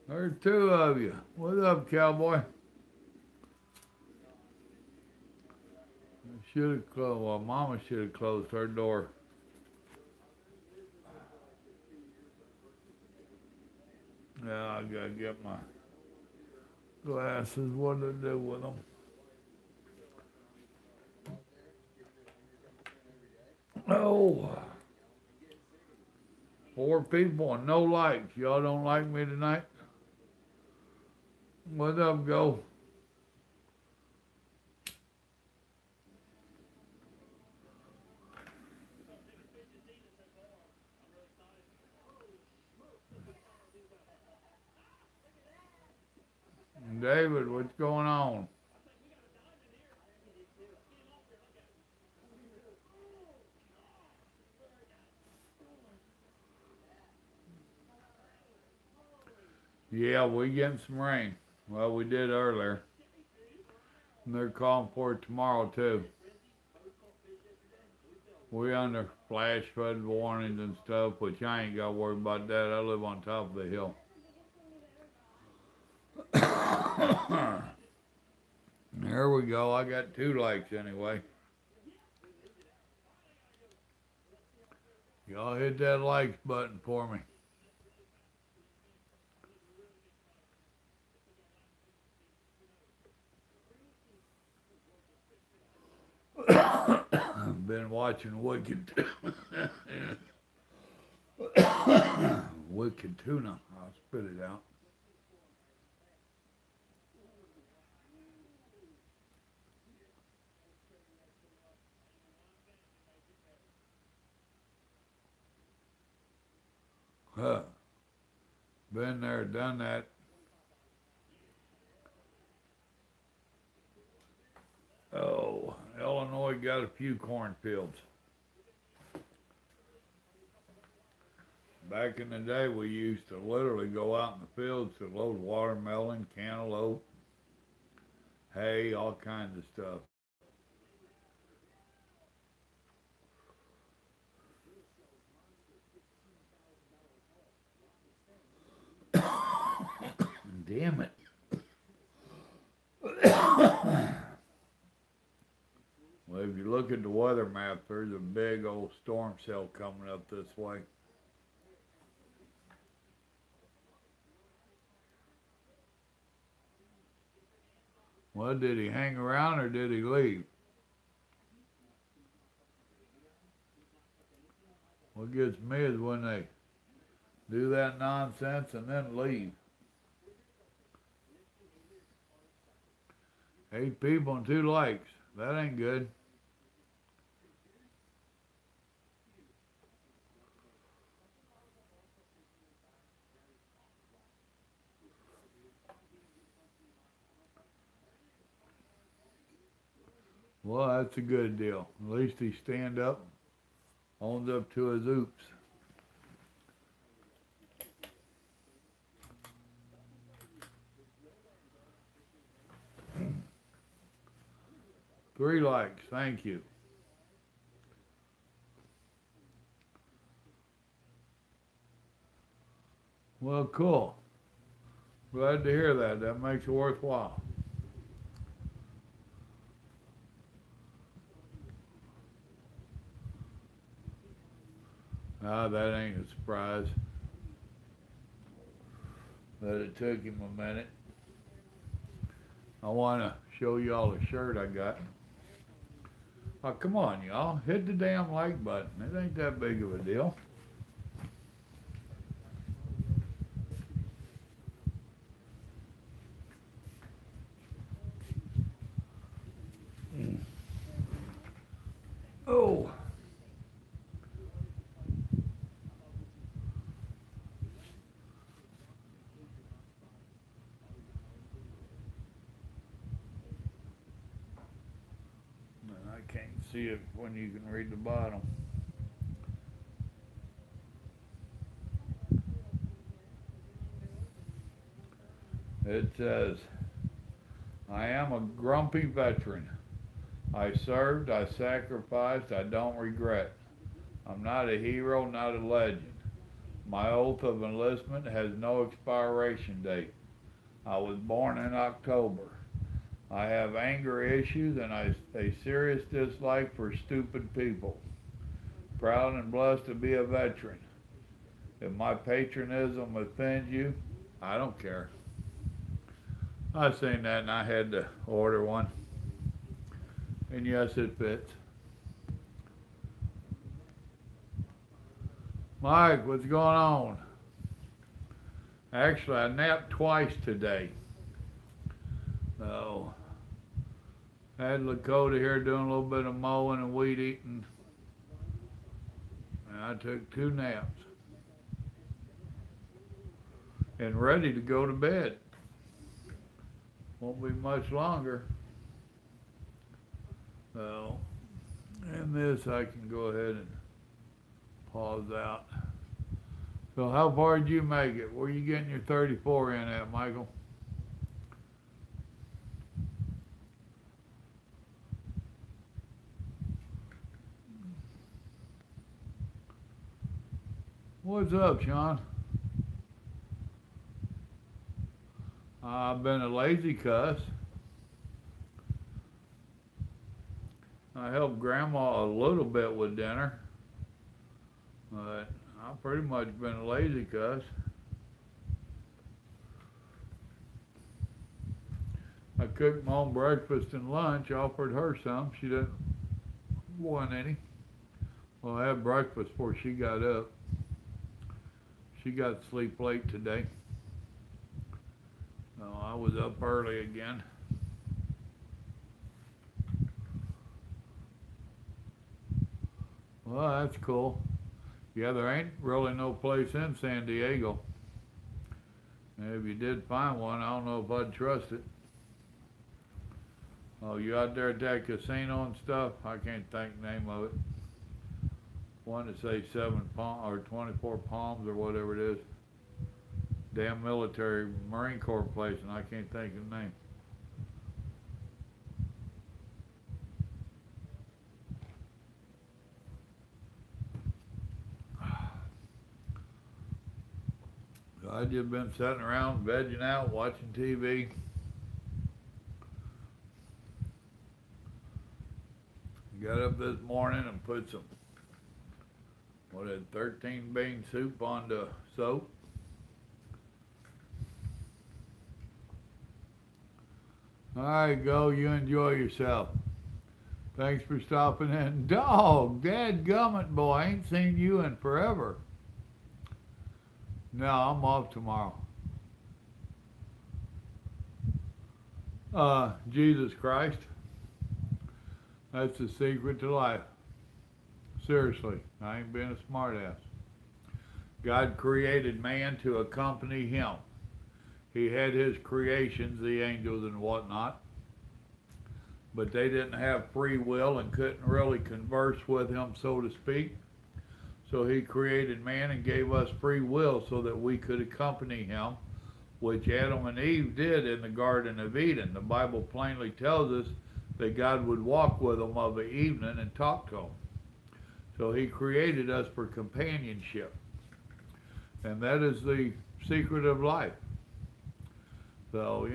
There's two of you. What's up, cowboy? Should have closed. Well, Mama should have closed her door. Yeah, I gotta get my glasses. What to do with them? Oh, 4 people and no likes. Y'all don't like me tonight? What's up, Go? David, what's going on? Yeah, we getting some rain. Well, we did earlier. And they're calling for it tomorrow, too. We under flash flood warnings and stuff, which I ain't got to worry about that. I live on top of the hill. There we go. I got 2 likes anyway. Y'all hit that likes button for me. I've been watching Wicked Wicked Tuna. I'll spit it out. Huh. Been there, done that. Oh, Illinois got a few cornfields. Back in the day, we used to literally go out in the fields to load watermelon, cantaloupe, hay, all kinds of stuff. Damn it. Well, if you look at the weather map, there's a big old storm cell coming up this way. Well, did he hang around or did he leave? What gets me is when they do that nonsense and then leave. 8 people and 2 likes. That ain't good. Well, that's a good deal. At least he stand up, owns up to his oops. Three likes, thank you. Well, cool. Glad to hear that. That makes it worthwhile. Ah, that ain't a surprise. But it took him a minute. I want to show y'all a shirt I got. Oh, come on, y'all. Hit the damn like button. It ain't that big of a deal. Oh. can't see it when you can read the bottom. It says, I am a grumpy veteran. I served, I sacrificed, I don't regret. I'm not a hero, not a legend. My oath of enlistment has no expiration date. I was born in October. I have anger issues and a serious dislike for stupid people. Proud and blessed to be a veteran. If my patriotism offends you, I don't care. I seen that and I had to order one. And yes, it fits. Mike, what's going on? Actually, I napped twice today. So, I had Lakota here doing a little bit of mowing and weed eating. And I took 2 naps. And ready to go to bed. Won't be much longer. So, and this I can go ahead and pause out. So how far did you make it? Where are you getting your 34 in at, Michael? What's up, Sean? I've been a lazy cuss. I helped Grandma a little bit with dinner, but I've pretty much been a lazy cuss. I cooked my own breakfast and lunch, offered her some. She didn't want any. Well, I had breakfast before she got up. She got to sleep late today. So I was up early again. Well, that's cool. Yeah, there ain't really no place in San Diego. And if you did find one, I don't know if I'd trust it. Oh, you out there at that casino and stuff? I can't think the name of it. One to say 7 Palms or 24 Palms or whatever it is. Damn military Marine Corps place, and I can't think of the name. So I just been sitting around, vegging out, watching TV. Got up this morning and put some, 13 bean soup on the soap. All right, go. You enjoy yourself. Thanks for stopping in. Dog, dadgummit, boy, I ain't seen you in forever. No, I'm off tomorrow. Jesus Christ. That's the secret to life. Seriously, I ain't being a smartass. God created man to accompany him. He had his creations, the angels and whatnot, but they didn't have free will and couldn't really converse with him, so to speak. So he created man and gave us free will so that we could accompany him, which Adam and Eve did in the Garden of Eden. The Bible plainly tells us that God would walk with them of an evening and talk to them. So he created us for companionship. And that is the secret of life. So,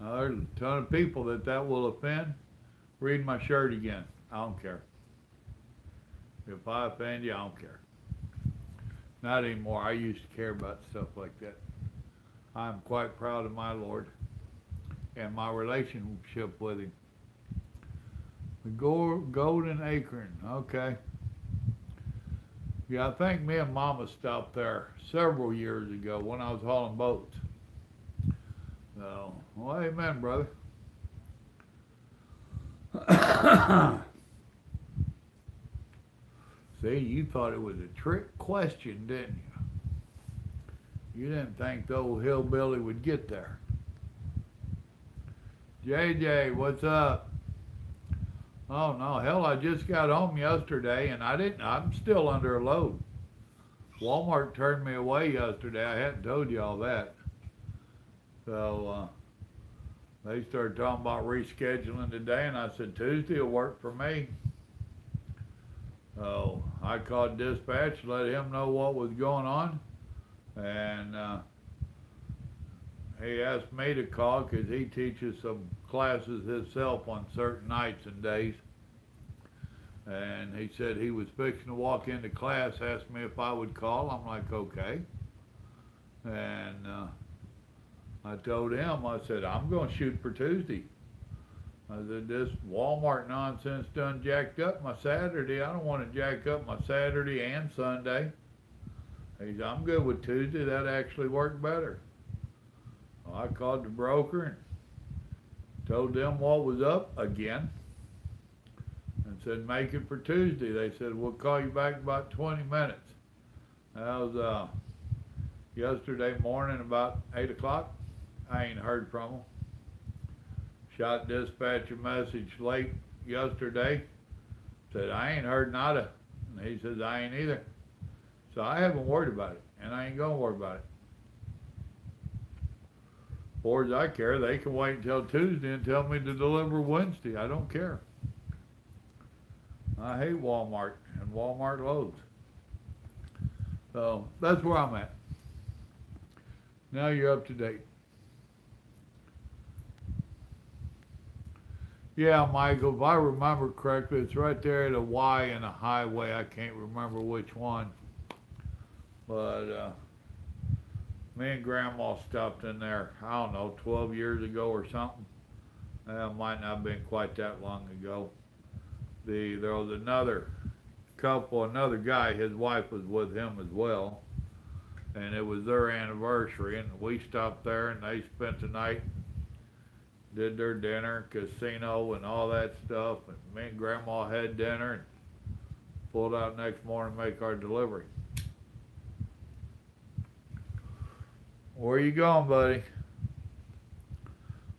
there's a ton of people that will offend. Read my shirt again. I don't care. If I offend you, I don't care. Not anymore. I used to care about stuff like that. I'm quite proud of my Lord and my relationship with him. The golden acorn. Okay. Yeah, I think me and Mama stopped there several years ago when I was hauling boats. So, well, amen, brother. See, you thought it was a trick question, didn't you? You didn't think the old hillbilly would get there. JJ, what's up? Oh no, hell, I just got home yesterday and I'm still under a load. Walmart turned me away yesterday. I hadn't told you all that. So they started talking about rescheduling today, and I said Tuesday will work for me. So I called dispatch, let him know what was going on, and he asked me to call because he teaches some classes himself on certain nights and days. And he said he was fixing to walk into class, asked me if I would call. I'm like, okay. And I told him, I said, I'm going to shoot for Tuesday. I said, this Walmart nonsense done jacked up my Saturday. I don't want to jack up my Saturday and Sunday. He said, I'm good with Tuesday. That actually worked better. Well, I called the broker and told them what was up again. And said, make it for Tuesday. They said, we'll call you back in about 20 minutes. That was yesterday morning about 8 o'clock. I ain't heard from them. Shot dispatch a message late yesterday. Said, I ain't heard nada. And he says, I ain't either. So I haven't worried about it, and I ain't going to worry about it. As far as I care, they can wait until Tuesday and tell me to deliver Wednesday. I don't care. I hate Walmart and Walmart loads. So that's where I'm at. Now you're up to date. Yeah, Michael, if I remember correctly, it's right there at a Y and a highway. I can't remember which one. But me and Grandma stopped in there, I don't know, 12 years ago or something. It might not have been quite that long ago. There was another couple, another guy, his wife was with him as well. And it was their anniversary, and we stopped there, and they spent the night, did their dinner, casino, and all that stuff. And me and Grandma had dinner and pulled out next morning to make our delivery. Where you going, buddy?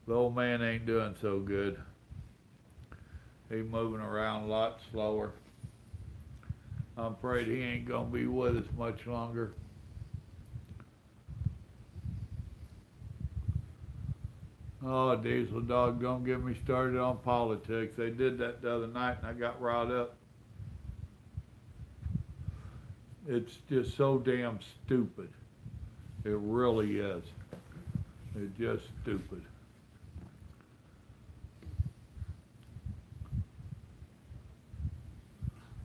The old man ain't doing so good. He's moving around a lot slower. I'm afraid he ain't gonna be with us much longer. Oh, Diesel Dog, don't get me started on politics. They did that the other night and I got riled up. It's just so damn stupid. It really is. It's just stupid.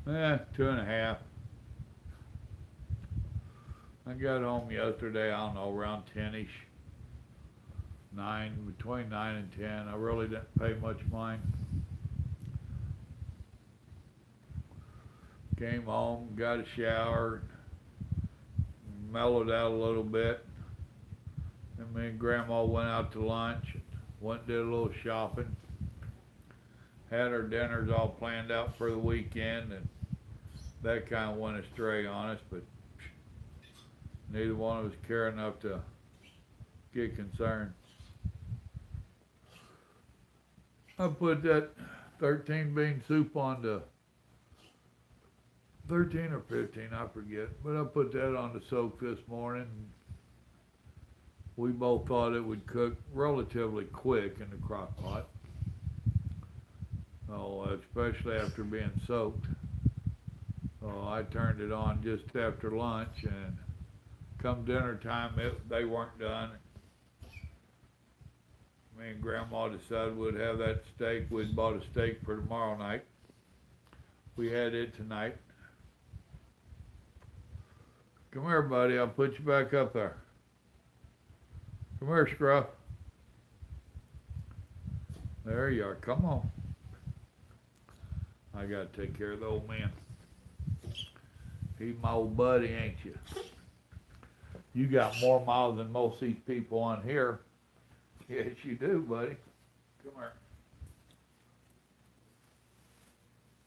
Eh, 2.5. I got home yesterday, I don't know, around 10-ish. 9, between 9 and 10. I really didn't pay much mind. Came home, got a shower, mellowed out a little bit. And me and Grandma went out to lunch, went and did a little shopping. Had our dinners all planned out for the weekend, and that kind of went astray on us, but neither one of us care enough to get concerned. I put that 13 bean soup on the 13 or 15, I forget, but I put that on the soak this morning. We both thought it would cook relatively quick in the crock pot. Oh, especially after being soaked. So I turned it on just after lunch, and come dinner time, they weren't done. Me and Grandma decided we'd have that steak. We'd bought a steak for tomorrow night. We had it tonight. Come here, buddy. I'll put you back up there. Come here, Scruff. There you are. Come on. I got to take care of the old man. He's my old buddy, ain't you? You got more miles than most of these people on here. Yes, you do, buddy. Come here.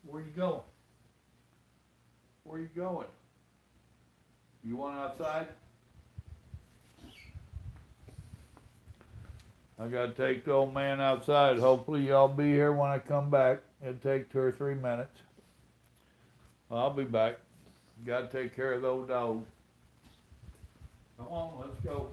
Where you going? Where you going? You want outside? I gotta take the old man outside. Hopefully y'all be here when I come back. It'll take 2 or 3 minutes. I'll be back. Got to take care of those dogs. Come on, let's go.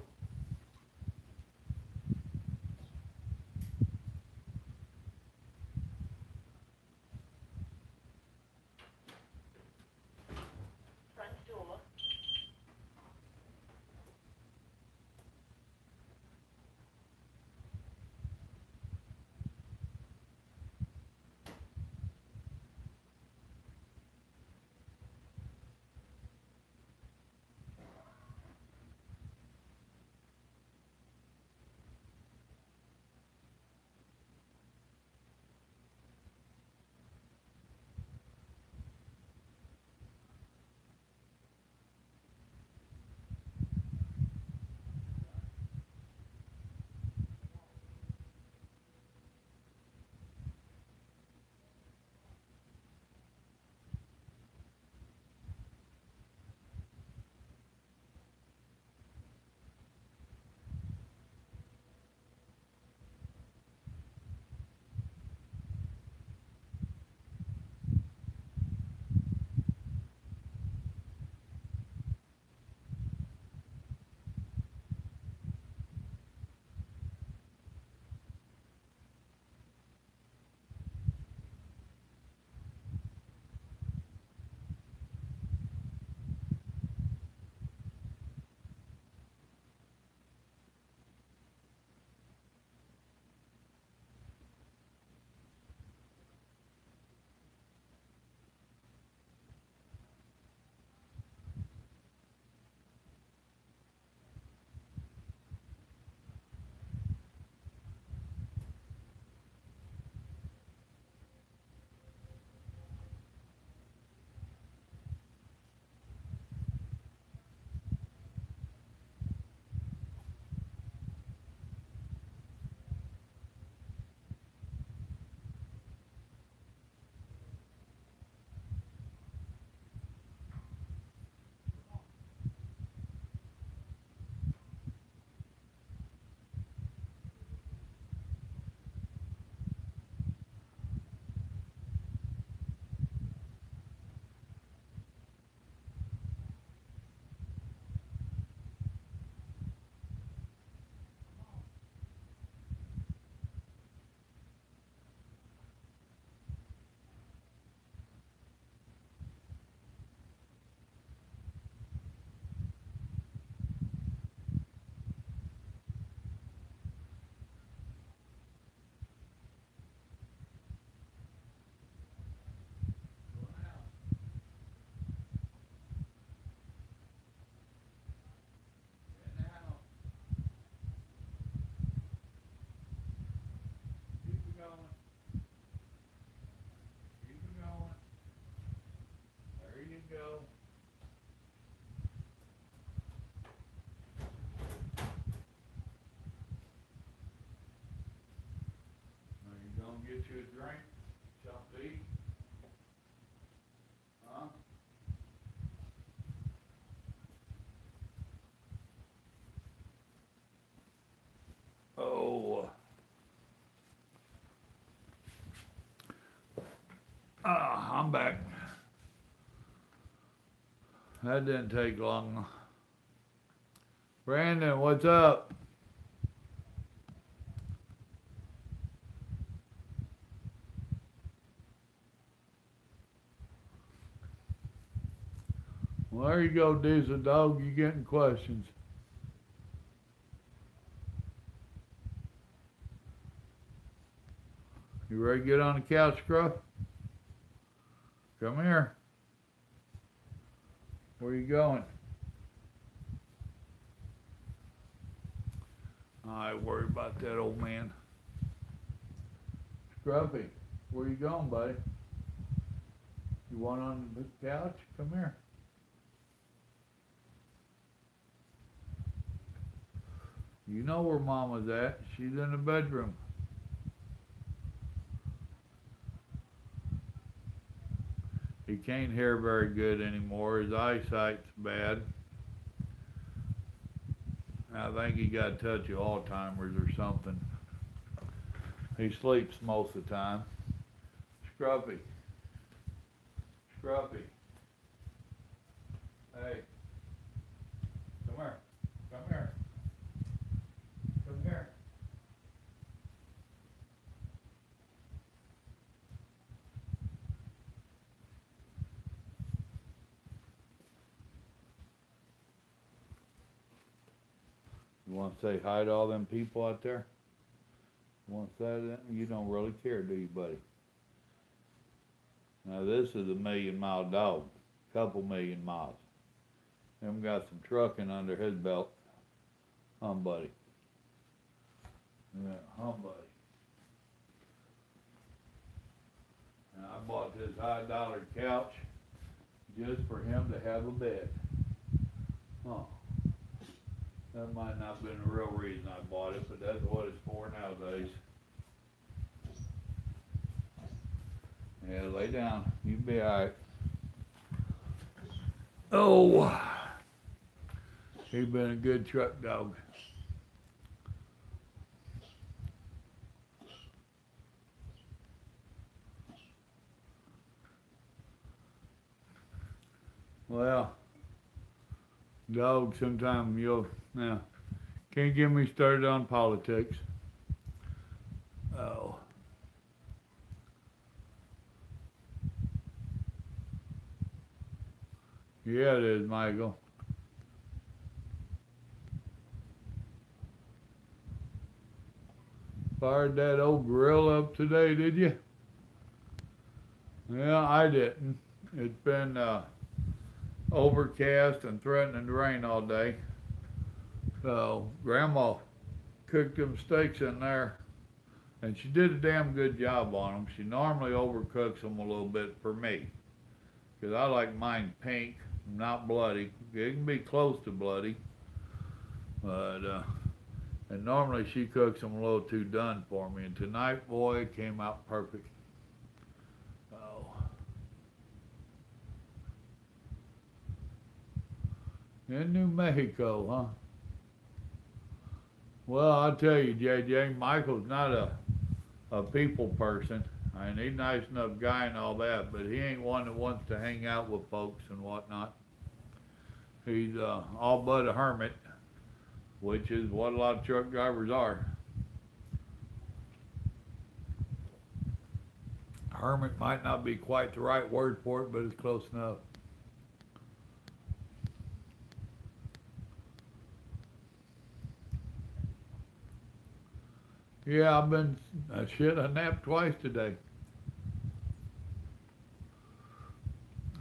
Go. Now you gonna get you a drink, something to eat? Huh? Oh. I'm back. That didn't take long. Brandon, what's up? Well, there you go, Diesel Dog. You getting questions. You ready to get on the couch, Scruff? Come here. Where you going? I worry about that old man. Scruffy, where you going, buddy? You want on the couch? Come here. You know where Mama's at. She's in the bedroom. He can't hear very good anymore. His eyesight's bad. I think he got a touch of Alzheimer's or something. He sleeps most of the time. Scruffy. Scruffy. Hey. Come here. Come here. Come here. You want to say hi to all them people out there? You want to say that? You don't really care, do you, buddy? Now this is a 1,000,000-mile dog. Couple million miles. Him got some trucking under his belt. Buddy. Yeah, buddy. And I bought this high-dollar couch just for him to have a bed. Huh. That might not have been the real reason I bought it, but that's what it's for nowadays. Yeah, lay down. You be alright. Oh, he's been a good truck dog. Well, dog, sometime now, can't get me started on politics. Oh. Yeah, it is, Michael. Fired that old gorilla up today, did you? Yeah, I didn't. It's been overcast and threatening to rain all day. So Grandma cooked them steaks in there, and she did a damn good job on them. She normally overcooks them a little bit for me, because I like mine pink, not bloody. It can be close to bloody, but and normally she cooks them a little too done for me. And tonight, boy, it came out perfect. Oh. In New Mexico, huh? Well, I'll tell you, JJ, Michael's not a people person. I mean, he's a nice enough guy and all that, but he ain't one that wants to hang out with folks and whatnot. He's all but a hermit, which is what a lot of truck drivers are. Hermit might not be quite the right word for it, but it's close enough. Yeah, I've been, I napped twice today.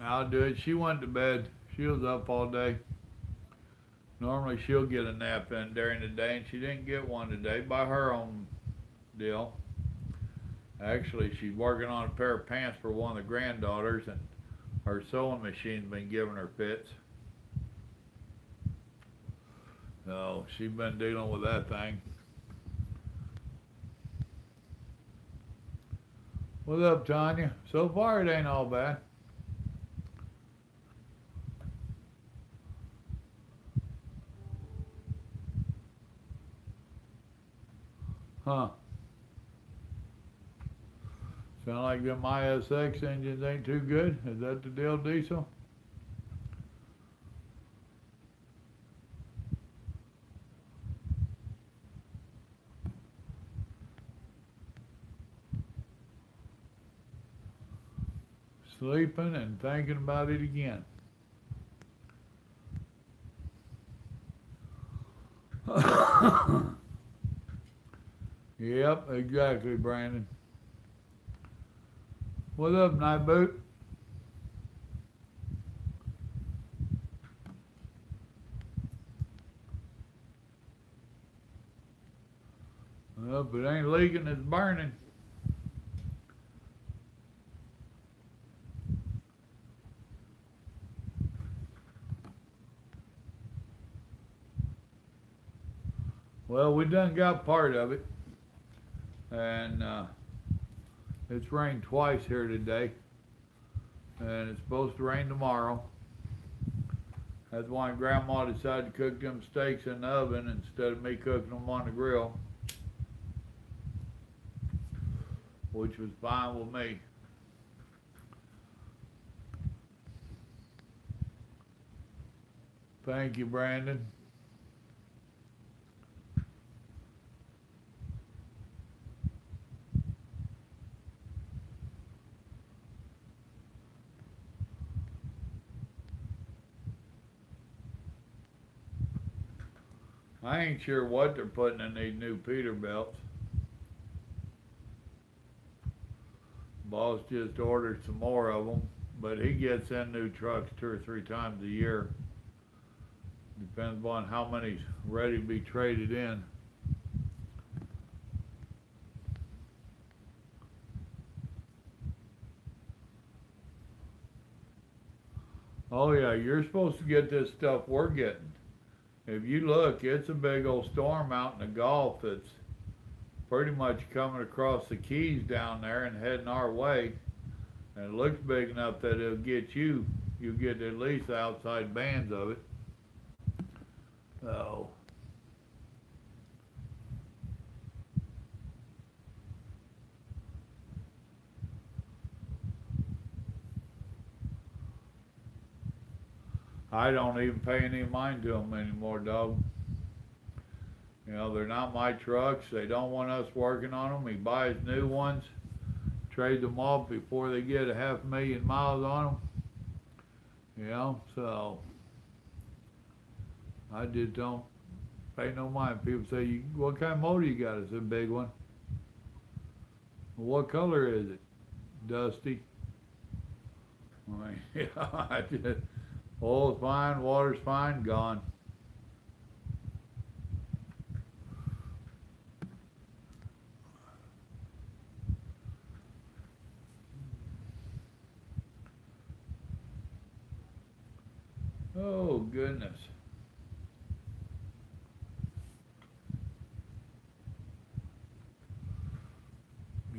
I'll do it. She went to bed. She was up all day. Normally she'll get a nap in during the day, and she didn't get one today by her own deal. Actually, she's working on a pair of pants for one of the granddaughters, and her sewing machine's been giving her fits. So she's been dealing with that thing. What's up, Tanya? So far, it ain't all bad. Huh. Sound like them ISX engines ain't too good? Is that the deal, Diesel? Sleeping and thinking about it again. Yep, exactly, Brandon. What's up, Night Boot? Well, if it ain't leaking, it's burning. Well, we done got part of it, and it's rained twice here today, and it's supposed to rain tomorrow. That's why Grandma decided to cook them steaks in the oven instead of me cooking them on the grill, which was fine with me. Thank you, Brandon. I ain't sure what they're putting in these new Peterbilts. Boss just ordered some more of them, but he gets in new trucks 2 or 3 times a year. Depends on how many's ready to be traded in. Oh yeah, you're supposed to get this stuff we're getting. If you look, it's a big old storm out in the Gulf that's pretty much coming across the Keys down there and heading our way. And it looks big enough that it'll get you. You'll get at least the outside bands of it. So, I don't even pay any mind to them anymore, dog. You know, they're not my trucks. They don't want us working on them. He buys new ones, trades them off before they get 500,000 miles on them. You know, so I just don't pay no mind. People say, what kind of motor you got? It's a big one. Well, what color is it? Dusty. I mean, yeah, I just, oil's fine, water's fine, gone. Oh, goodness.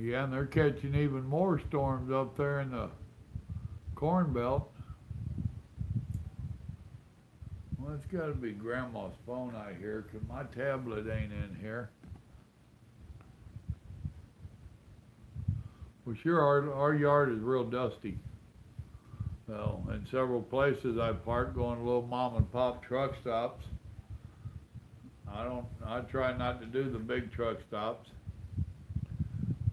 Yeah, and they're catching even more storms up there in the Corn Belt. Well, it's got to be Grandma's phone I hear, because my tablet ain't in here. Well, sure, our yard is real dusty. So, in several places I park going to little mom and pop truck stops. I try not to do the big truck stops.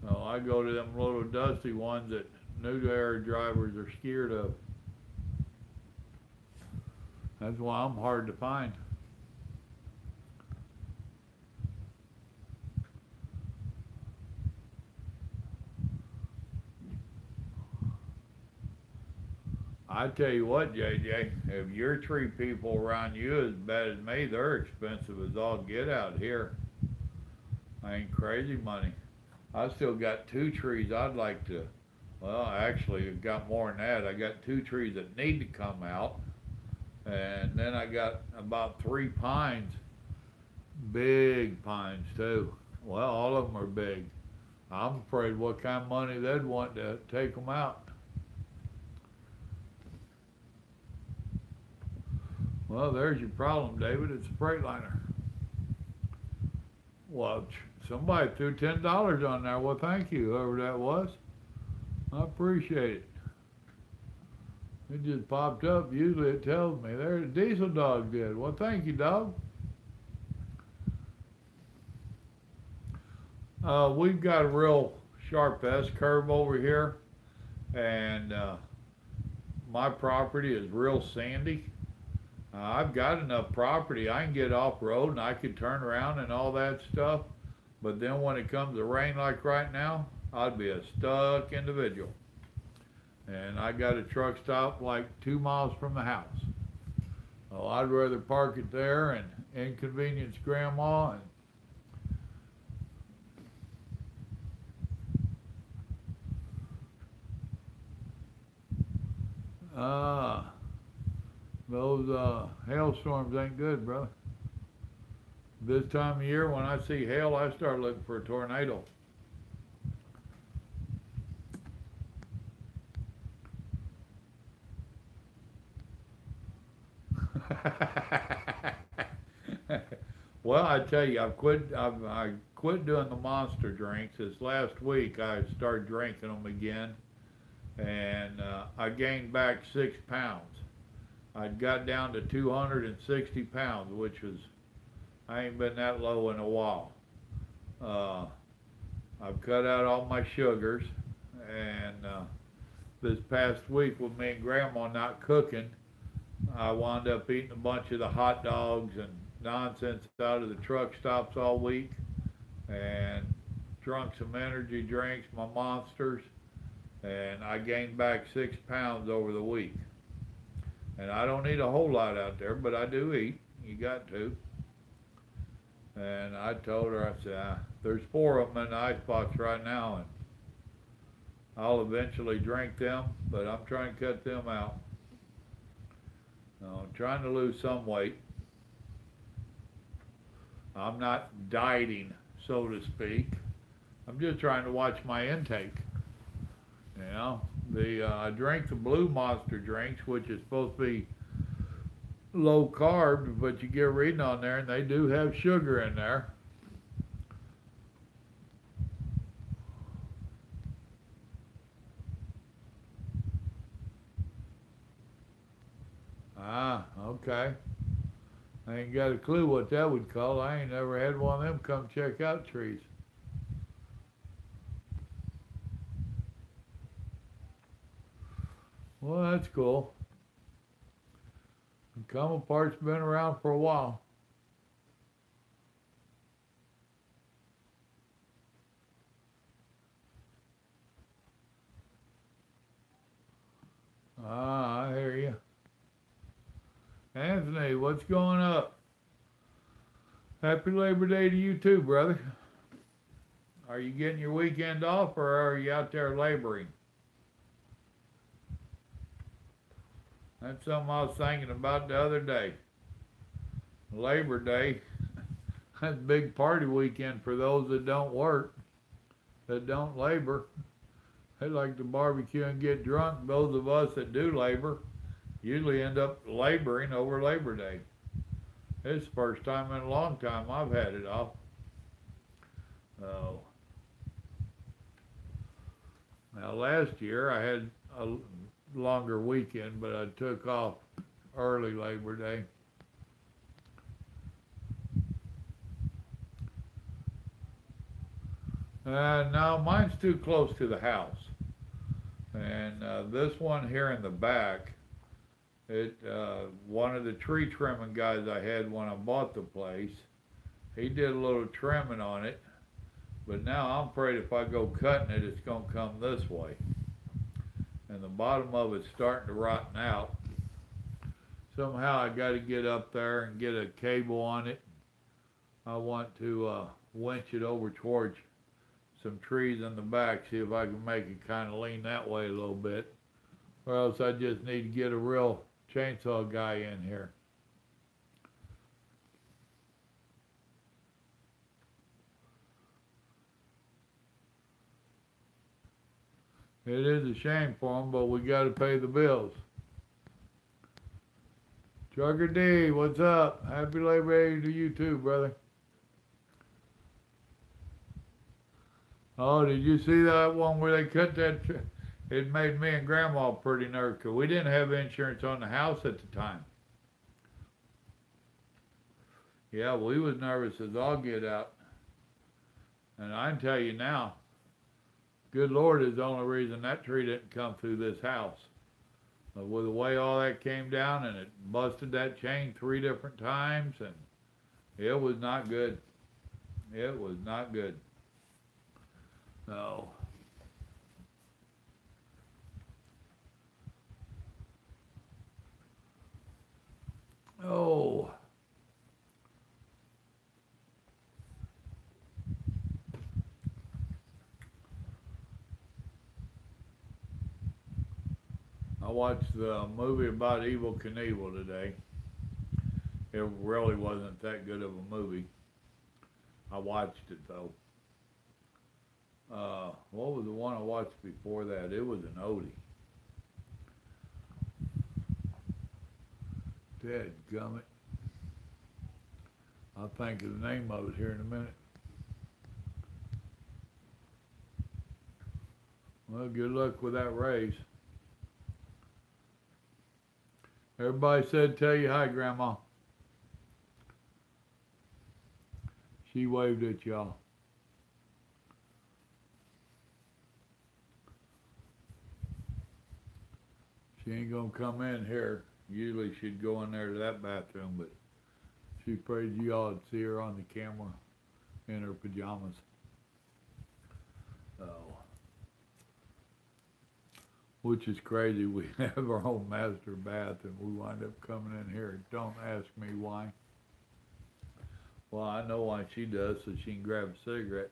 So I go to them little dusty ones that new air drivers are scared of. That's why I'm hard to find. I tell you what, JJ, if your tree people around you as bad as me, they're expensive as all get out here. I ain't crazy money. I still got 2 trees I'd like to, well, actually, I've got more than that. I got 2 trees that need to come out. And then I got about 3 pines, big pines too. Well, all of them are big. I'm afraid what kind of money they'd want to take them out. Well, there's your problem, David. It's a Freightliner. Well, somebody threw $10 on there. Well, thank you, whoever that was. I appreciate it. It just popped up. Usually it tells me. There, Diesel Dog did. Well, thank you, dog. We've got a real sharp S-curve over here, and my property is real sandy. I've got enough property. I can get off-road and I can turn around and all that stuff. But then when it comes to rain like right now, I'd be a stuck individual. And I got a truck stop like 2 miles from the house. So I'd rather park it there and inconvenience Grandma. And those hailstorms ain't good, brother. This time of year, when I see hail, I start looking for a tornado. Well, I tell you, I quit doing the monster drinks. This last week, I started drinking them again, and I gained back 6 pounds. I'd got down to 260 pounds, which was, I ain't been that low in a while. Uh, I've cut out all my sugars, and this past week with me and Grandma not cooking, I wound up eating a bunch of the hot dogs and nonsense out of the truck stops all week, and drunk some energy drinks, my Monsters, and I gained back 6 pounds over the week. And I don't eat a whole lot out there, but I do eat. You got to. And I told her, I said, there's 4 of them in the icebox right now, and I'll eventually drink them, but I'm trying to cut them out. I'm trying to lose some weight. I'm not dieting, so to speak. I'm just trying to watch my intake. You know, I drink the Blue Monster drinks, which is supposed to be low carb, but you get reading on there, and they do have sugar in there. Ah, okay. I ain't got a clue what that would call. I ain't never had one of them come check out trees. Well, that's cool. Come Apart's been around for a while. Ah, I hear you. Anthony, what's going up? Happy Labor Day to you too, brother. Are you getting your weekend off, or are you out there laboring? That's something I was thinking about the other day. Labor Day, that's a big party weekend for those that don't work, that don't labor. They like to barbecue and get drunk. Those of us that do labor usually end up laboring over Labor Day. It's the first time in a long time I've had it off. Oh. Now last year I had a longer weekend, but I took off early Labor Day. No, mine's too close to the house. And this one here in the back, one of the tree trimming guys I had when I bought the place, he did a little trimming on it, but now I'm afraid if I go cutting it, it's going to come this way. And the bottom of it's starting to rotten out. Somehow I got to get up there and get a cable on it. I want to winch it over towards some trees in the back, see if I can make it kind of lean that way a little bit. Or else I just need to get a real chainsaw guy in here. It is a shame for them, but we got to pay the bills. Trucker D, what's up? Happy Labor Day to you too, brother. Oh, did you see that one where they cut that? It made me and Grandma pretty nervous because we didn't have insurance on the house at the time. Yeah, we was nervous as all get out. And I can tell you now, good Lord is the only reason that tree didn't come through this house. But with the way all that came down and it busted that chain 3 different times, and it was not good. It was not good. No. Oh. I watched the movie about Evel Knievel today. It really wasn't that good of a movie. I watched it though. What was the one I watched before that? It was an oldie. Dadgummit. I'll think of the name of it here in a minute. Well, good luck with that race. Everybody said tell you hi, Grandma. She waved at y'all. She ain't gonna come in here. Usually she'd go in there to that bathroom, but she prayed you all would see her on the camera in her pajamas. Oh. Which is crazy. We have our own master bath and we wind up coming in here. Don't ask me why. Well, I know why she does, so she can grab a cigarette.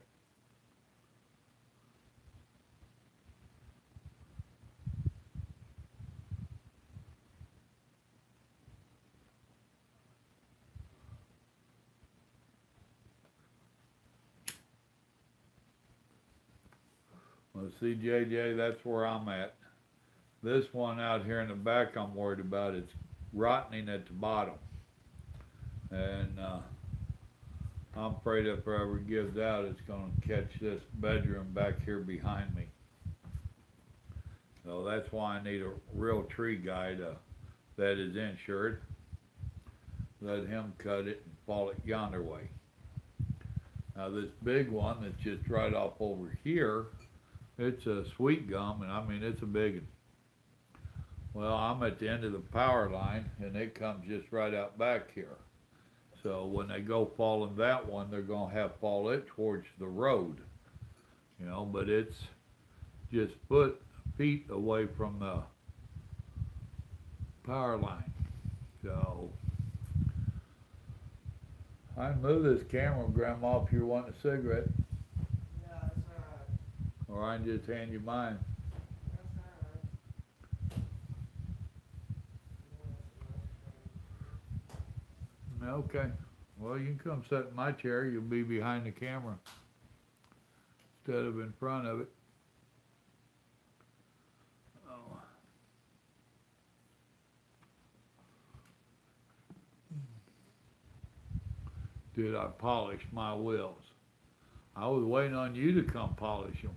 Well, see, JJ, that's where I'm at. This one out here in the back I'm worried about. It's rotting at the bottom. And I'm afraid if it ever gives out, it's going to catch this bedroom back here behind me. So that's why I need a real tree guy that is insured. Let him cut it and fall it yonder way. Now this big one that's just right off over here, it's a sweet gum, and I mean it's a big one. Well, I'm at the end of the power line, and it comes just right out back here. So when they go falling that one, they're going to have to fall it towards the road. You know, but it's just feet away from the power line. So I can move this camera, Grandma, if you want a cigarette. Yeah, that's all right. Or I can just hand you mine. Okay. Well, you can come sit in my chair. You'll be behind the camera instead of in front of it. Oh. Did I polish my wheels? I was waiting on you to come polish them.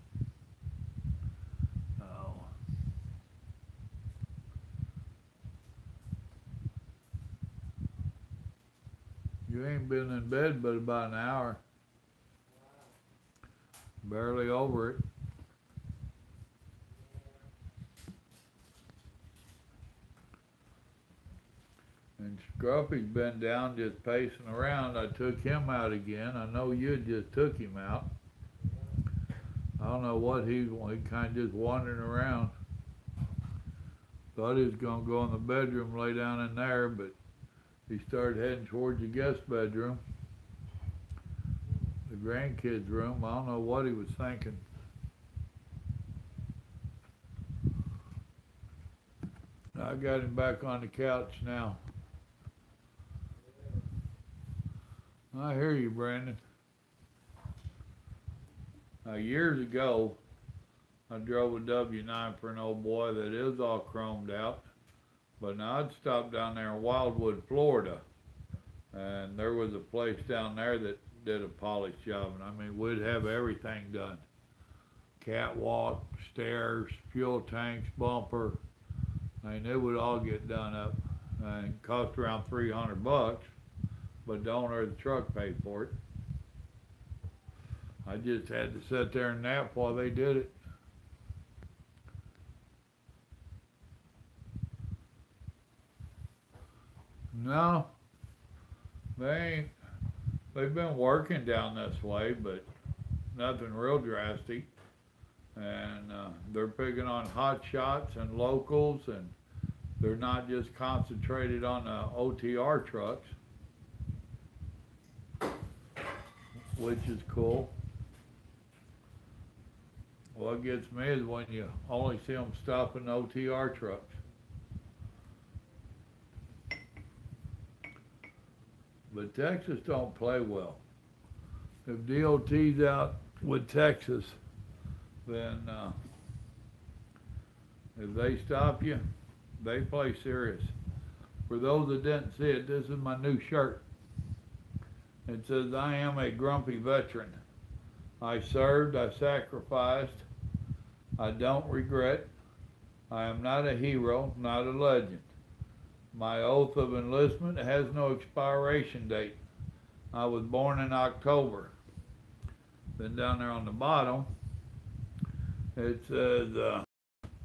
You ain't been in bed but about an hour. Barely over it. And Scruffy's been down just pacing around. I took him out again. I know you just took him out. I don't know what he kind of just wandering around. Thought he was going to go in the bedroom, lay down in there, but he started heading towards the guest bedroom, the grandkids' room. I don't know what he was thinking. I got him back on the couch now. I hear you, Brandon. Years ago, I drove a W9 for an old boy that is all chromed out. But now I'd stopped down there in Wildwood, Florida, and there was a place down there that did a polish job. And I mean, we'd have everything done. Catwalk, stairs, fuel tanks, bumper. I mean, it would all get done up. And it cost around $300, but the owner of the truck paid for it. I just had to sit there and nap while they did it. No, they ain't. They've been working down this way, but nothing real drastic. And they're picking on hot shots and locals, and they're not just concentrated on the OTR trucks, which is cool. What gets me is when you only see them stopping OTR trucks. But Texas don't play well. If DOT's out with Texas, then if they stop you, they play serious. For those that didn't see it, this is my new shirt. It says, I am a grumpy veteran. I served, I sacrificed, I don't regret. I am not a hero, not a legend. My oath of enlistment has no expiration date. I was born in October. Then down there on the bottom, it says,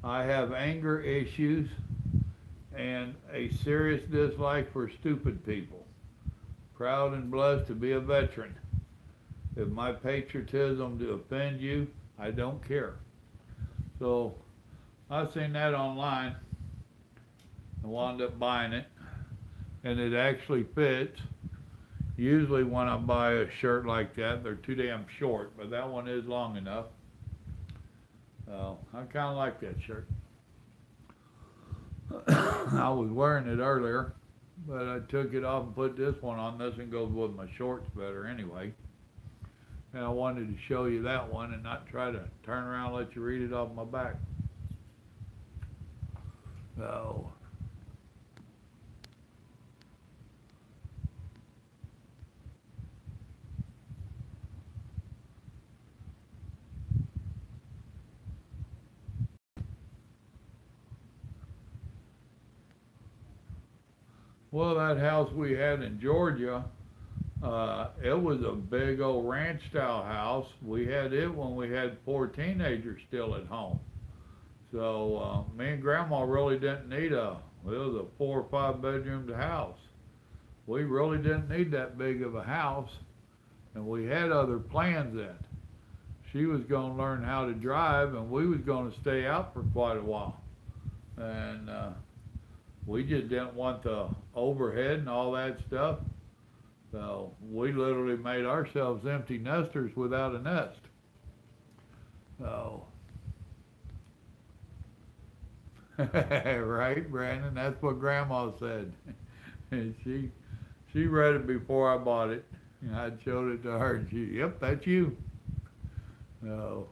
I have anger issues and a serious dislike for stupid people. Proud and blessed to be a veteran. If my patriotism to offend you, I don't care. So I seen that online and wound up buying it, and it actually fits. Usually when I buy a shirt like that, they're too damn short, but that one is long enough. So I kind of like that shirt. I was wearing it earlier, but I took it off and put this one on. This one goes with my shorts better anyway. And I wanted to show you that one and not try to turn around and let you read it off my back. So well, that house we had in Georgia, it was a big old ranch style house. We had it when we had 4 teenagers still at home. So me and Grandma really didn't need it was a 4 or 5 bedroomed house. We really didn't need that big of a house, and we had other plans then. She was going to learn how to drive, and we was going to stay out for quite a while. And we just didn't want the overhead and all that stuff. So we literally made ourselves empty nesters without a nest. So, right, Brandon? That's what Grandma said. And she read it before I bought it. And I showed it to her, and she, yep, that's you. So,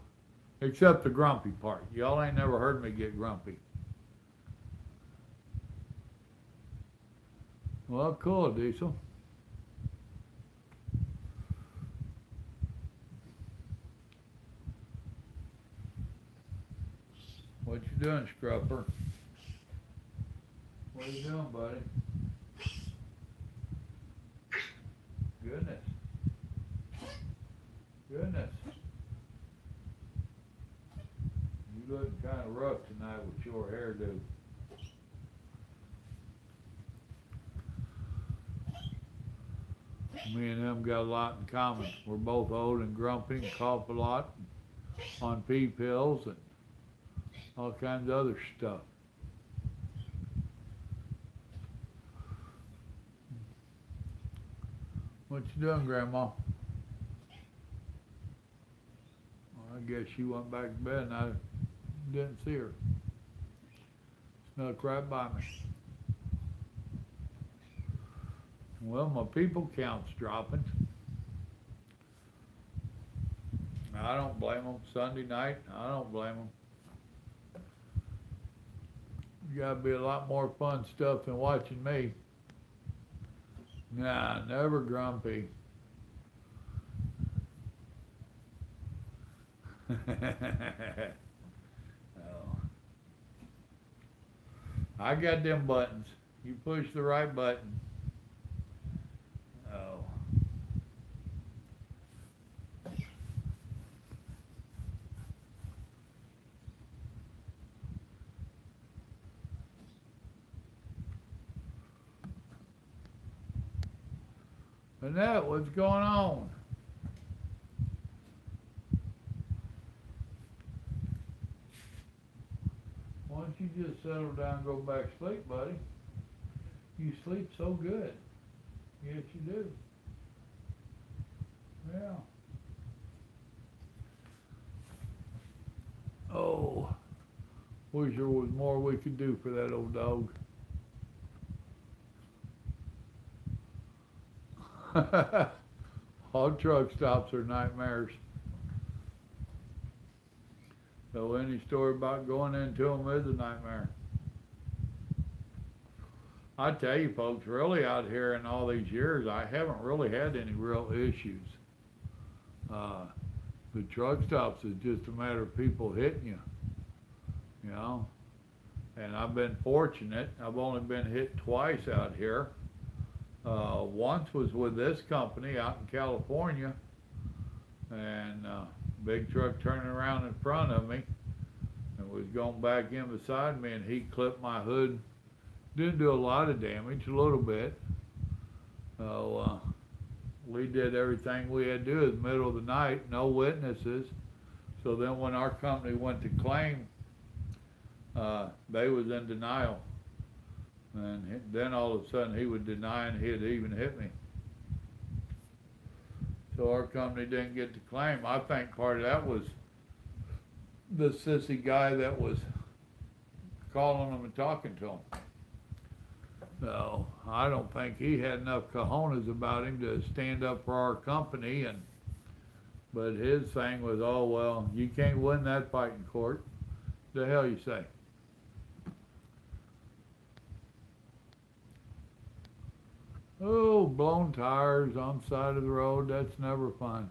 except the grumpy part. Y'all ain't never heard me get grumpy. Well, cool, Diesel. What you doing, Scruffer? What are you doing, buddy? Goodness. Goodness. You looking kind of rough tonight with your hairdo. Me and them got a lot in common. We're both old and grumpy and cough a lot on pea pills and all kinds of other stuff. What you doing, Grandma? Well, I guess she went back to bed and I didn't see her. Snuck right by me. Well, my people count's dropping. I don't blame them. Sunday night, I don't blame them. You gotta be a lot more fun stuff than watching me. Nah, never grumpy. Oh. I got them buttons. You push the right button. Oh. Annette, what's going on? Why don't you just settle down and go back to sleep, buddy? You sleep so good. Yes, you do. Yeah. Oh, wish there was more we could do for that old dog. All truck stops are nightmares. So any story about going into them is a nightmare. I tell you folks, really out here in all these years, I haven't really had any real issues. The truck stops is just a matter of people hitting you, you know. And I've been fortunate. I've only been hit twice out here. Once was with this company out in California, and big truck turning around in front of me and was going back in beside me, and he clipped my hood. Didn't do a lot of damage, a little bit. So we did everything we had to do in the middle of the night, no witnesses. So then when our company went to claim, they was in denial. And then all of a sudden he was denying he had even hit me. So our company didn't get to claim. I think part of that was the sissy guy that was calling them and talking to them. So I don't think he had enough cojones about him to stand up for our company. But his thing was, oh, well, you can't win that fight in court. The hell you say? Oh, blown tires on the side of the road, that's never fun.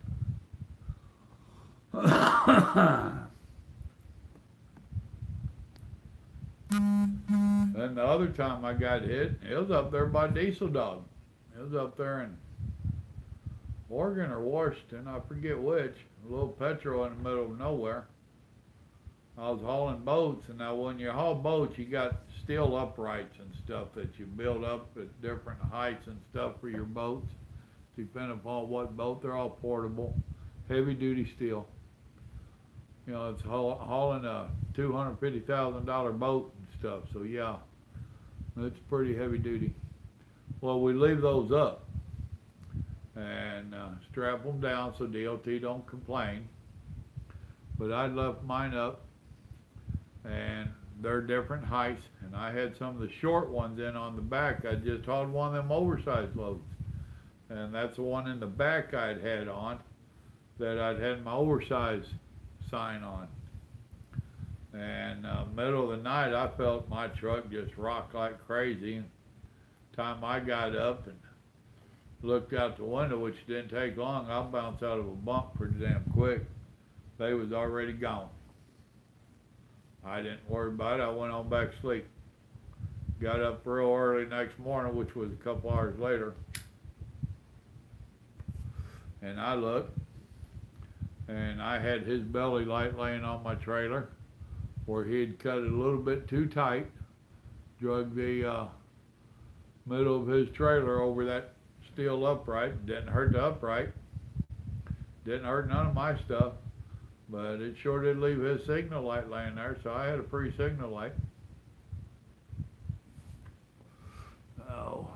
And the other time I got hit, it was up there by Diesel Dog. It was up there in Oregon or Washington, I forget which. A little petrol in the middle of nowhere. I was hauling boats, and now when you haul boats, you got steel uprights and stuff that you build up at different heights and stuff for your boats. Depending upon what boat, they're all portable, heavy duty steel. You know, it's hauling a $250,000 boat and stuff, so yeah, it's pretty heavy duty. Well, we leave those up and strap them down so DOT don't complain. But I left mine up, and they're different heights, and I had some of the short ones in on the back. I just hauled one of them oversized loads, and that's the one in the back I'd had on, that I'd had my oversized sign on. And middle of the night, I felt my truck just rock like crazy. And time I got up and looked out the window, which didn't take long, I bounced out of a bump pretty damn quick. They was already gone. I didn't worry about it. I went on back to sleep. Got up real early next morning, which was a couple hours later. And I looked, and I had his belly light laying on my trailer where he had cut it a little bit too tight, drug the middle of his trailer over that steel upright. Didn't hurt the upright. Didn't hurt none of my stuff. But it sure did leave his signal light laying there, so I had a free signal light. Oh,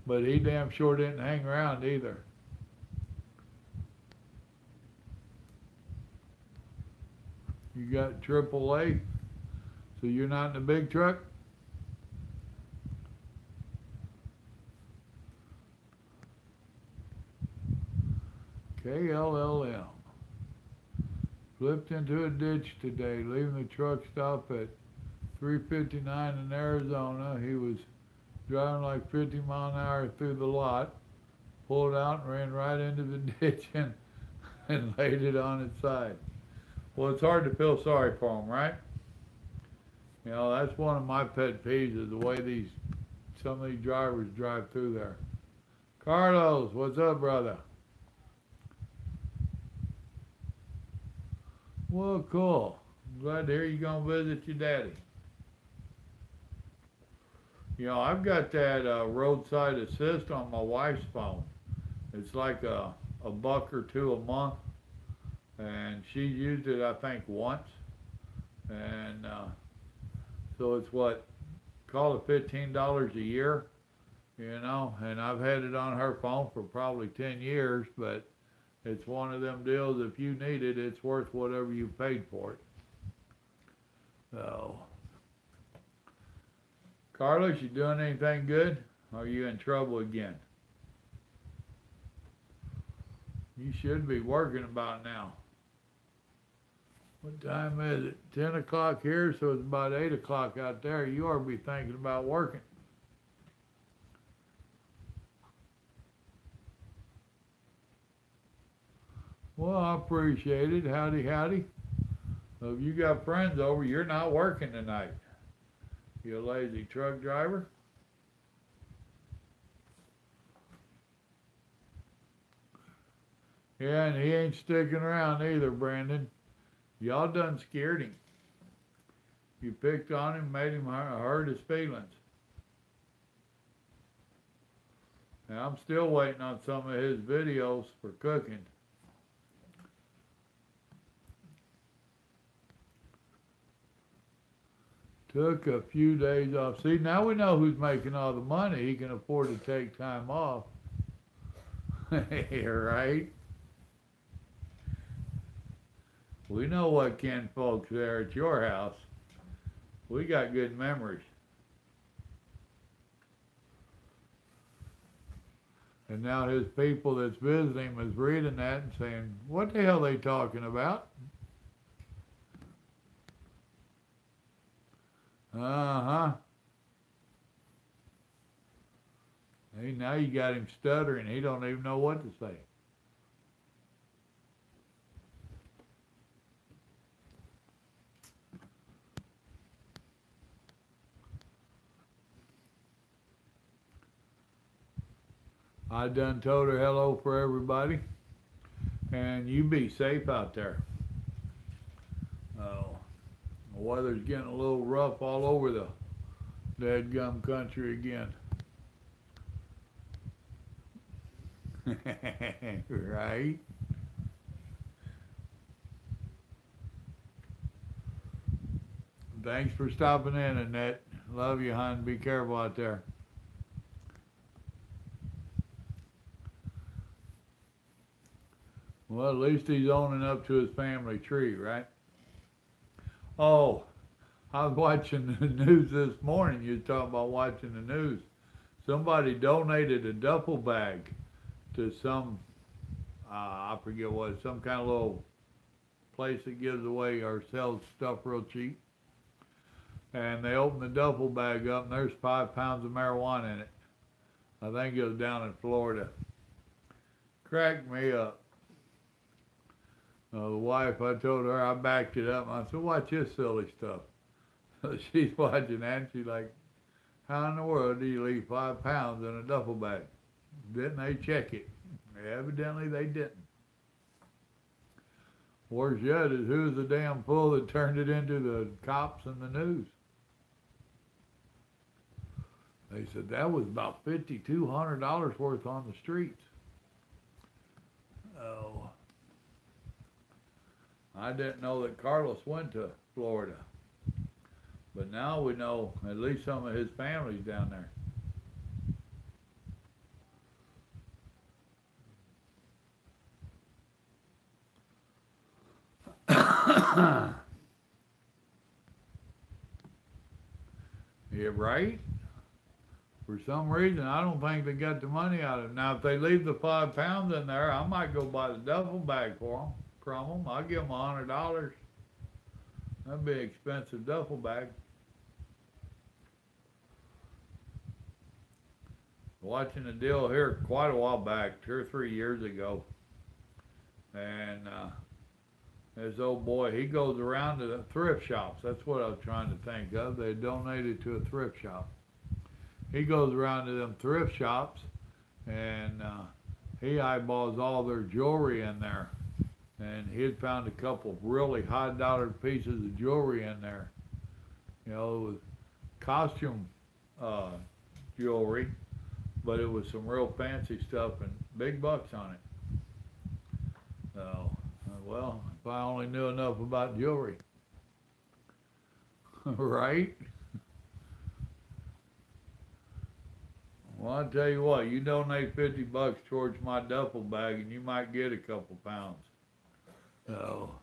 but he damn sure didn't hang around either. You got AAA, so you're not in the big truck? KLLM. Flipped into a ditch today, leaving the truck stop at 359 in Arizona. He was driving like 50 miles an hour through the lot, pulled out and ran right into the ditch and laid it on its side. Well, it's hard to feel sorry for him, right? You know, that's one of my pet peeves, is the way some of these drivers drive through there. Carlos, what's up, brother? Well, cool. I'm glad to hear you're going to visit your daddy. You know, I've got that roadside assist on my wife's phone. It's like a $1 or $2 a month. And she used it, I think, once. And so it's call it $15 a year, you know. And I've had it on her phone for probably 10 years, but it's one of them deals, if you need it, it's worth whatever you paid for it. So, Carlos, you doing anything good? Or are you in trouble again? You should be working about now. What time is it? 10 o'clock here, so it's about 8 o'clock out there. You ought to be thinking about working. Well, I appreciate it. Howdy, howdy. If you got friends over, you're not working tonight. You lazy truck driver. Yeah, and he ain't sticking around either, Brandon. Y'all done scared him. You picked on him, made him hurt his feelings. Now, I'm still waiting on some of his videos for cooking. Took a few days off. See, now we know who's making all the money. He can afford to take time off. Right? We know what kin folks there at your house. We got good memories. And now his people that's visiting him is reading that and saying, what the hell are they talking about? Uh-huh. Hey, now you got him stuttering. He don't even know what to say. I done told her hello for everybody. And you be safe out there. Oh, the weather's getting a little rough all over the dadgum country again. Right? Thanks for stopping in, Annette. Love you, hon. Be careful out there. Well, at least he's owning up to his family tree, right? Oh, I was watching the news this morning. You were talking about watching the news. Somebody donated a duffel bag to some, I forget what, some kind of little place that gives away or sells stuff real cheap. And they opened the duffel bag up, and there's 5 pounds of marijuana in it. I think it was down in Florida. Cracked me up. The wife, I told her, I backed it up. I said, watch this silly stuff. So she's watching that, and she's like, how in the world do you leave 5 pounds in a duffel bag? Didn't they check it? Evidently they didn't. Worse yet is who's the damn fool that turned it into the cops and the news? They said that was about $5,200 worth on the streets. Oh. I didn't know that Carlos went to Florida. But now we know at least some of his family's down there. Yeah, right? For some reason, I don't think they got the money out of it. Now, if they leave the 5 pounds in there, I might go buy the duffel bag for them. From them. I'll give them $100. That'd be an expensive duffel bag. Watching a deal here quite a while back, 2 or 3 years ago, and this old boy, he goes around to the thrift shops. That's what I was trying to think of. They donated to a thrift shop. He goes around to them thrift shops, and he eyeballs all their jewelry in there. And he had found a couple of really high-dollar pieces of jewelry in there. You know, it was costume jewelry, but it was some real fancy stuff and big bucks on it. So, well, if I only knew enough about jewelry. Right? Well, I'll tell you what, you donate $50 towards my duffel bag and you might get a couple pounds. So,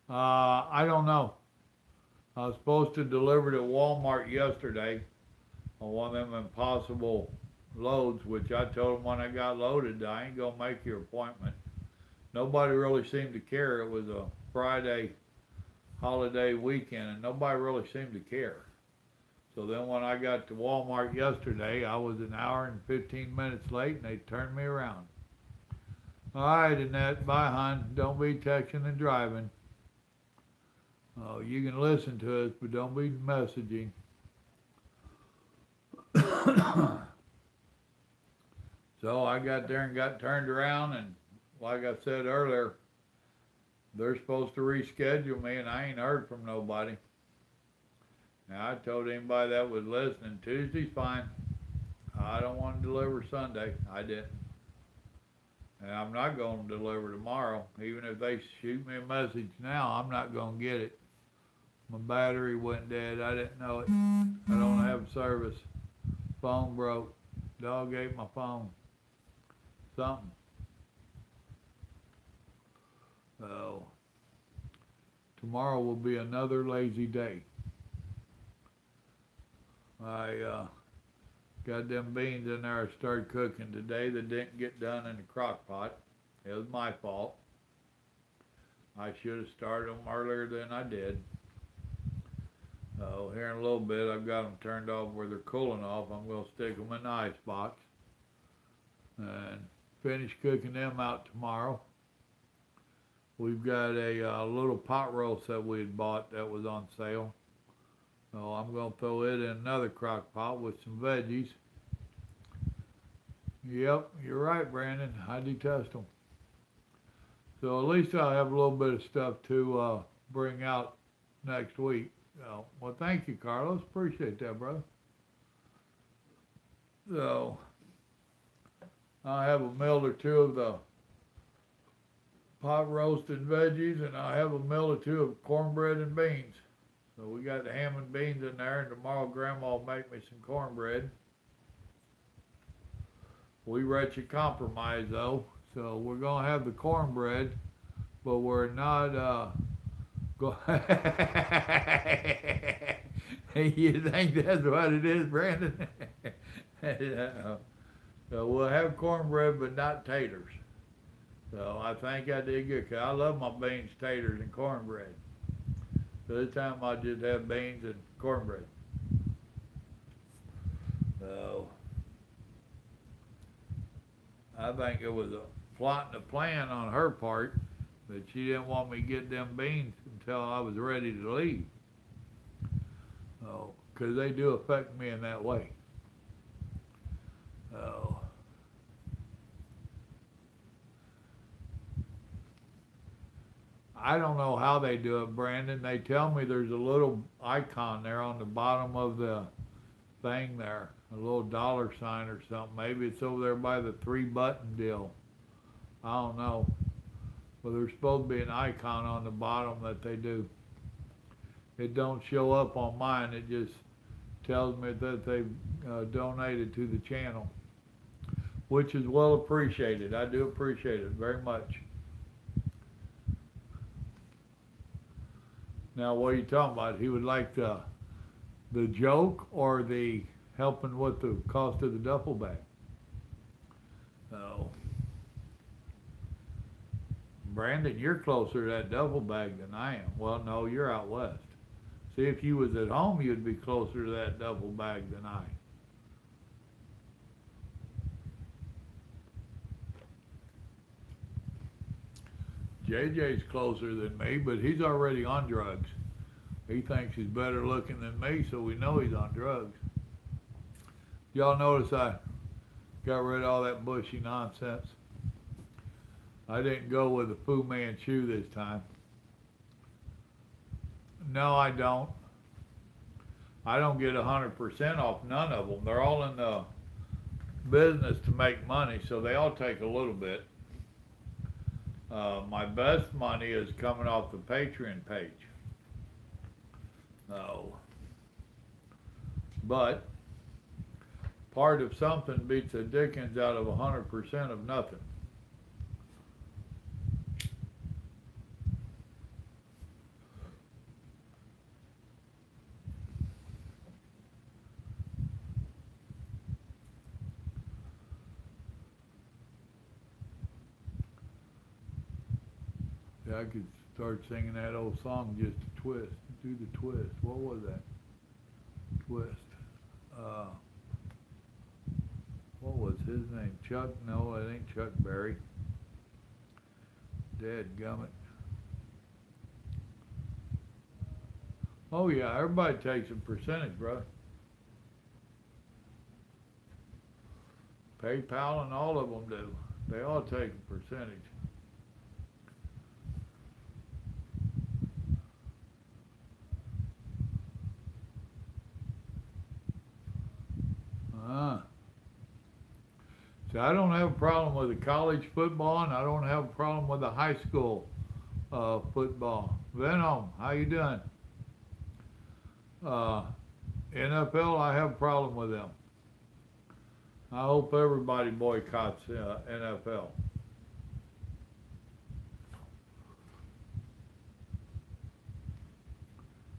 I don't know. I was supposed to deliver it at Walmart yesterday on one of them impossible loads, which I told them when I got loaded, I ain't gonna make your appointment. Nobody really seemed to care. It was a Friday holiday weekend, and nobody really seemed to care. So then when I got to Walmart yesterday, I was an hour and 15 minutes late, and they turned me around. All right, Annette, bye, hon. Don't be texting and driving. Oh, you can listen to us, but don't be messaging. So I got there and got turned around, and like I said earlier, they're supposed to reschedule me, and I ain't heard from nobody. Now, I told anybody that was listening, Tuesday's fine. I don't want to deliver Sunday. I didn't. And I'm not going to deliver tomorrow. Even if they shoot me a message now, I'm not going to get it. My battery went dead. I didn't know it. I don't have service. Phone broke. Dog ate my phone. Something. So, tomorrow will be another lazy day. I got them beans in there I started cooking today that didn't get done in the crock pot. It was my fault. I should have started them earlier than I did. So here in a little bit, I've got them turned off where they're cooling off. I'm going to stick them in the ice box and finish cooking them out tomorrow. We've got a little pot roast that we had bought that was on sale. So I'm going to throw it in another crock pot with some veggies. Yep, you're right, Brandon. I detest them. So at least I'll have a little bit of stuff to bring out next week. So, well, thank you, Carlos. Appreciate that, brother. So I have a meal or two of the pot roasted veggies, and I have a meal or two of cornbread and beans. So we got the ham and beans in there, and tomorrow Grandma will make me some cornbread. We reached a compromise, though, so we're going to have the cornbread, but we're not You think that's what it is, Brandon? So we'll have cornbread, but not taters. So I think I did good, 'cause I love my beans, taters, and cornbread. So this time I just have beans and cornbread. So I think it was a plotting a plan on her part, but she didn't want me to get them beans until I was ready to leave. Oh, 'cause they do affect me in that way. Oh. I don't know how they do it, Brandon. They tell me there's a little icon there on the bottom of the thing there, a little dollar sign or something. Maybe it's over there by the 3-button deal. I don't know. But there's supposed to be an icon on the bottom that they do. It don't show up on mine. It just tells me that they've donated to the channel, which is well appreciated. I do appreciate it very much. Now, what are you talking about? He would like the joke or the helping with the cost of the duffel bag? No. Brandon, you're closer to that duffel bag than I am. Well, no, you're out west. See, if you was at home, you'd be closer to that duffel bag than I. JJ's closer than me, but he's already on drugs. He thinks he's better looking than me, so we know he's on drugs. Y'all notice I got rid of all that bushy nonsense? I didn't go with the Fu Manchu this time. No, I don't. I don't get 100% off none of them. They're all in the business to make money, so they all take a little bit. My best money is coming off the Patreon page. No. But part of something beats the dickens out of 100% of nothing. I could start singing that old song, just a twist, do the twist. What was that? Twist. What was his name? Chuck? No, it ain't Chuck Berry. Dadgummit. Oh yeah, everybody takes a percentage, brother. PayPal and all of them do. They all take a percentage. Ah. So I don't have a problem with the college football, and I don't have a problem with the high school football. Venom, how you doing? Uh, NFL, I have a problem with them. I hope everybody boycotts NFL.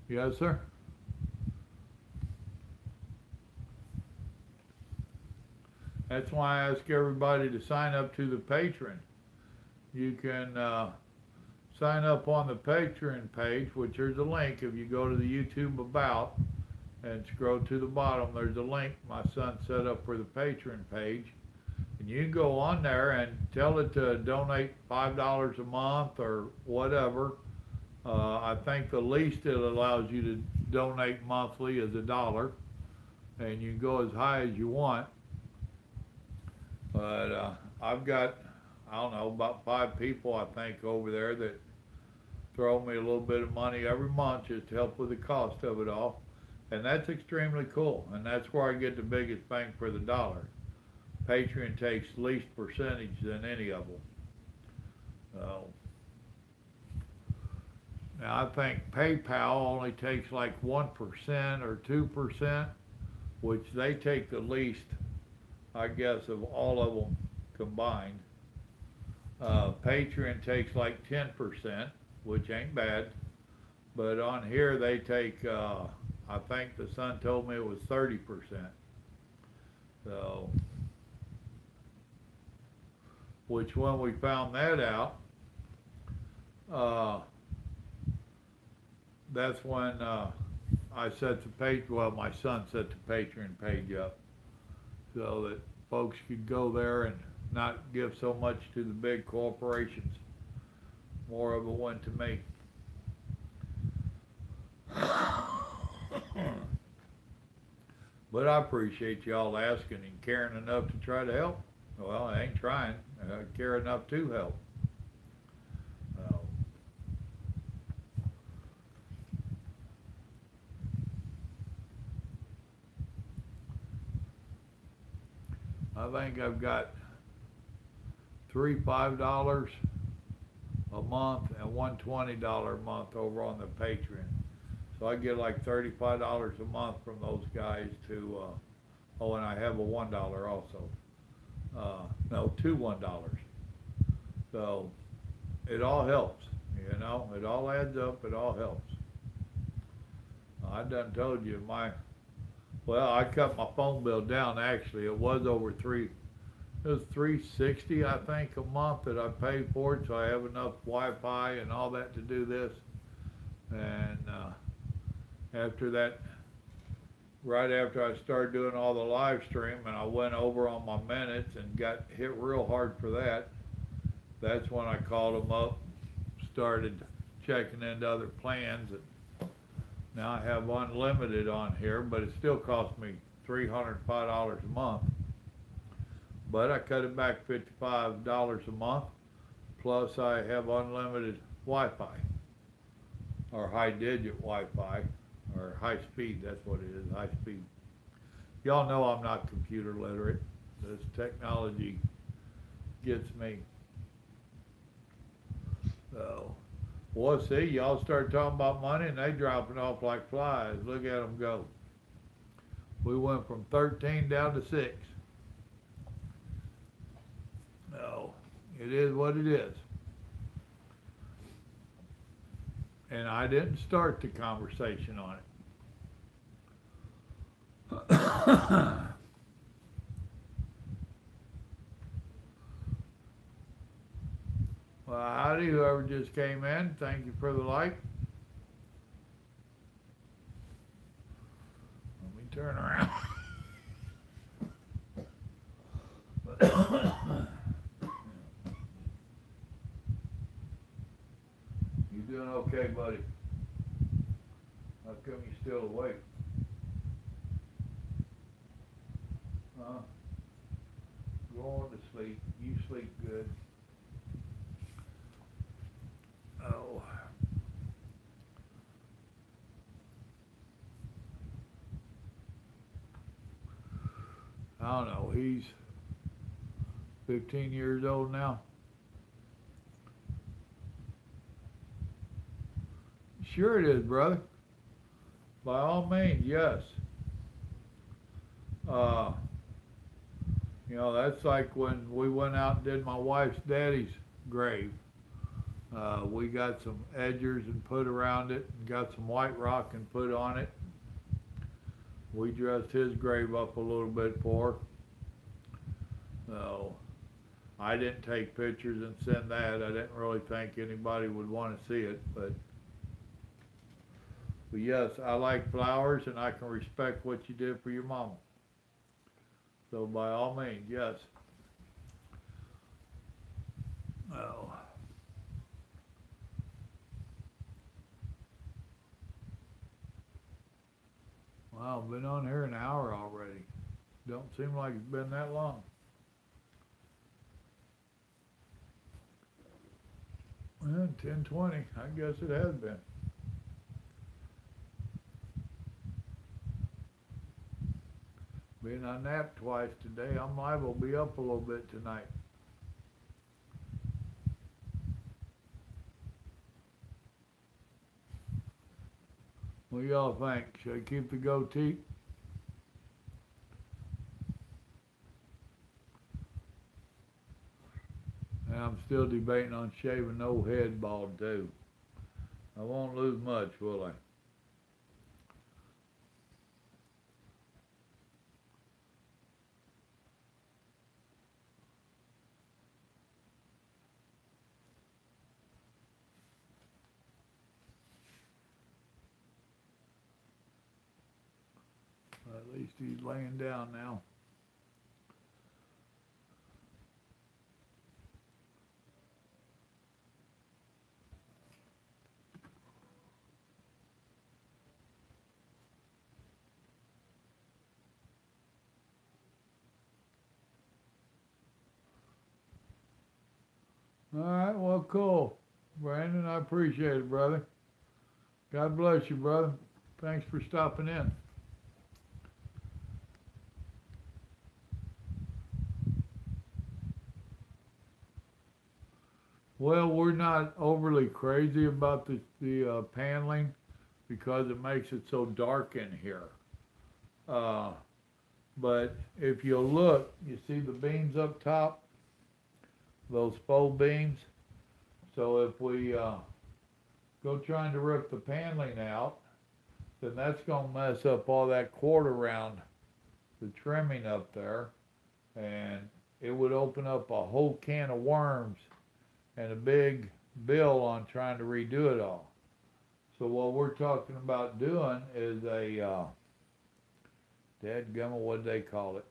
Yes, sir. That's why I ask everybody to sign up to the Patreon. You can sign up on the Patreon page, which there's a link. If you go to the YouTube About and scroll to the bottom, there's a link my son set up for the Patreon page. And you can go on there and tell it to donate $5 a month or whatever. I think the least it allows you to donate monthly is $1. And you can go as high as you want. But I've got, I don't know, about 5 people, I think, over there that throw me a little bit of money every month just to help with the cost of it all. And that's extremely cool. And that's where I get the biggest bang for the dollar. Patreon takes least percentage than any of them. Now, I think PayPal only takes like 1% or 2%, which they take the least, I guess, of all of them combined. Patreon takes like 10%, which ain't bad. But on here they take, I think the son told me it was 30%. So, which when we found that out, that's when I set the page, well, my son set the Patreon page up so that folks could go there and not give so much to the big corporations. More of it went to me. But I appreciate y'all asking and caring enough to try to help. Well, I ain't trying. I care enough to help. I think I've got 3 $5 a month and one $20 a month over on the Patreon. So I get like $35 a month from those guys to, oh, and I have a $1 also. No, 2 $1. So it all helps, you know, it all adds up, it all helps. I done told you well, I cut my phone bill down actually. It was over it was $360 I think a month that I paid for it, so I have enough Wi-Fi and all that to do this. And after that, right after I started doing all the live stream and I went over on my minutes and got hit real hard for that, that's when I called them up, started checking into other plans. And now I have unlimited on here, but it still costs me $305 a month. But I cut it back $55 a month, plus I have unlimited Wi-Fi, or high-digit Wi-Fi, or high-speed, that's what it is, high-speed. Y'all know I'm not computer literate. This technology gets me. So, well, see, y'all start talking about money and they dropping off like flies. Look at them go. We went from 13 down to 6. No, it is what it is. And I didn't start the conversation on it. Well, howdy, whoever just came in. Thank you for the like. Let me turn around. You doing okay, buddy? I come you still awake? Huh? Go on to sleep. You sleep good. Oh. I don't know. He's 15 years old now. Sure it is, brother. By all means, yes. You know, that's like when we went out and did my wife's daddy's grave. We got some edgers and put around it, and got some white rock and put on it. We dressed his grave up a little bit for her. So, I didn't take pictures and send that. I didn't really think anybody would want to see it, but yes, I like flowers, and I can respect what you did for your mama. So by all means, yes. Oh. Wow, been on here an hour already. Don't seem like it's been that long. Well, 10:20. I guess it has been. Being I napped twice today, I'm liable to be up a little bit tonight. What do y'all think? Should I keep the goatee? And I'm still debating on shaving the old head bald too. I won't lose much, will I? At least he's laying down now. All right, well, cool. Brandon, I appreciate it, brother. God bless you, brother. Thanks for stopping in. Well, we're not overly crazy about the paneling because it makes it so dark in here. But if you look, you see the beams up top, those faux beams. So if we go trying to rip the paneling out, then that's going to mess up all that quarter round, the trimming up there, and it would open up a whole can of worms and a big bill on trying to redo it all. So what we're talking about doing is a, dadgummit, what do they call it?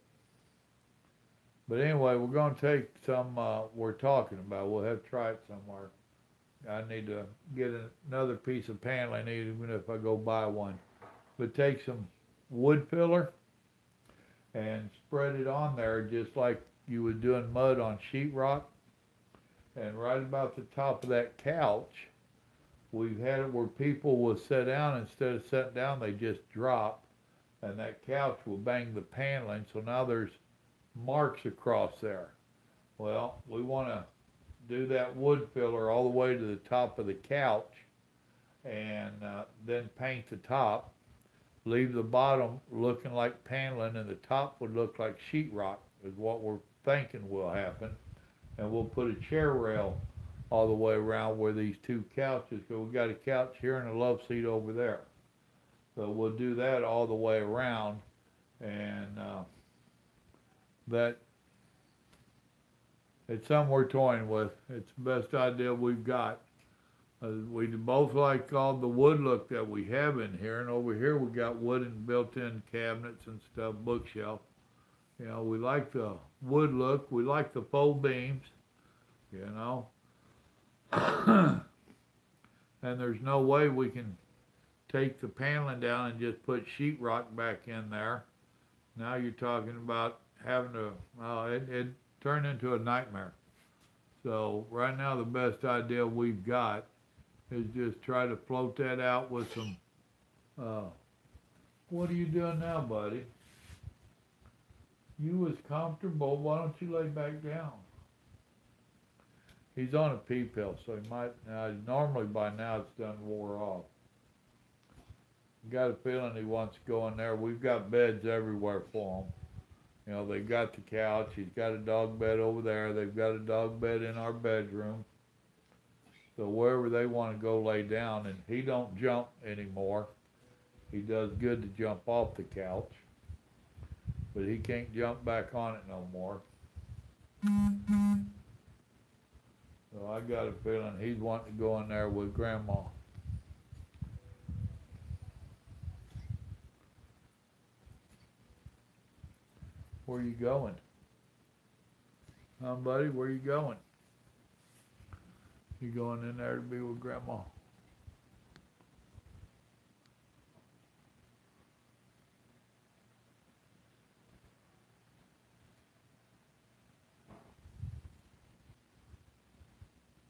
But anyway, we're going to take some, we're talking about, we'll have to try it somewhere. I need to get another piece of paneling even if I go buy one. But take some wood filler and spread it on there just like you would doing mud on sheetrock. And right about the top of that couch, we've had it where people will sit down. Instead of sitting down, they just drop, and that couch will bang the paneling, so now there's marks across there. Well, we want to do that wood filler all the way to the top of the couch, and then paint the top, leave the bottom looking like paneling, and the top would look like sheetrock, is what we're thinking will happen. And we'll put a chair rail all the way around where these two couches go. We've got a couch here and a love seat over there. So we'll do that all the way around, and that it's something we're toying with. It's the best idea we've got. We both like all the wood look that we have in here, and over here we got wooden built-in cabinets and stuff, bookshelf. You know, we like the wood look. We like the faux beams, you know. And there's no way we can take the paneling down and just put sheetrock back in there. Now you're talking about having to, it turned into a nightmare. So right now the best idea we've got is just try to float that out with some, what are you doing now, buddy? You was comfortable, why don't you lay back down? He's on a pee pill, so he might, normally by now it's done wore off. Got a feeling he wants to go in there. We've got beds everywhere for him. You know, they've got the couch, he's got a dog bed over there, they've got a dog bed in our bedroom. So wherever they want to go lay down, and he don't jump anymore. He does good to jump off the couch, but he can't jump back on it no more. So I got a feeling he's wanting to go in there with Grandma. Where you going? Buddy, where you going? You going in there to be with Grandma?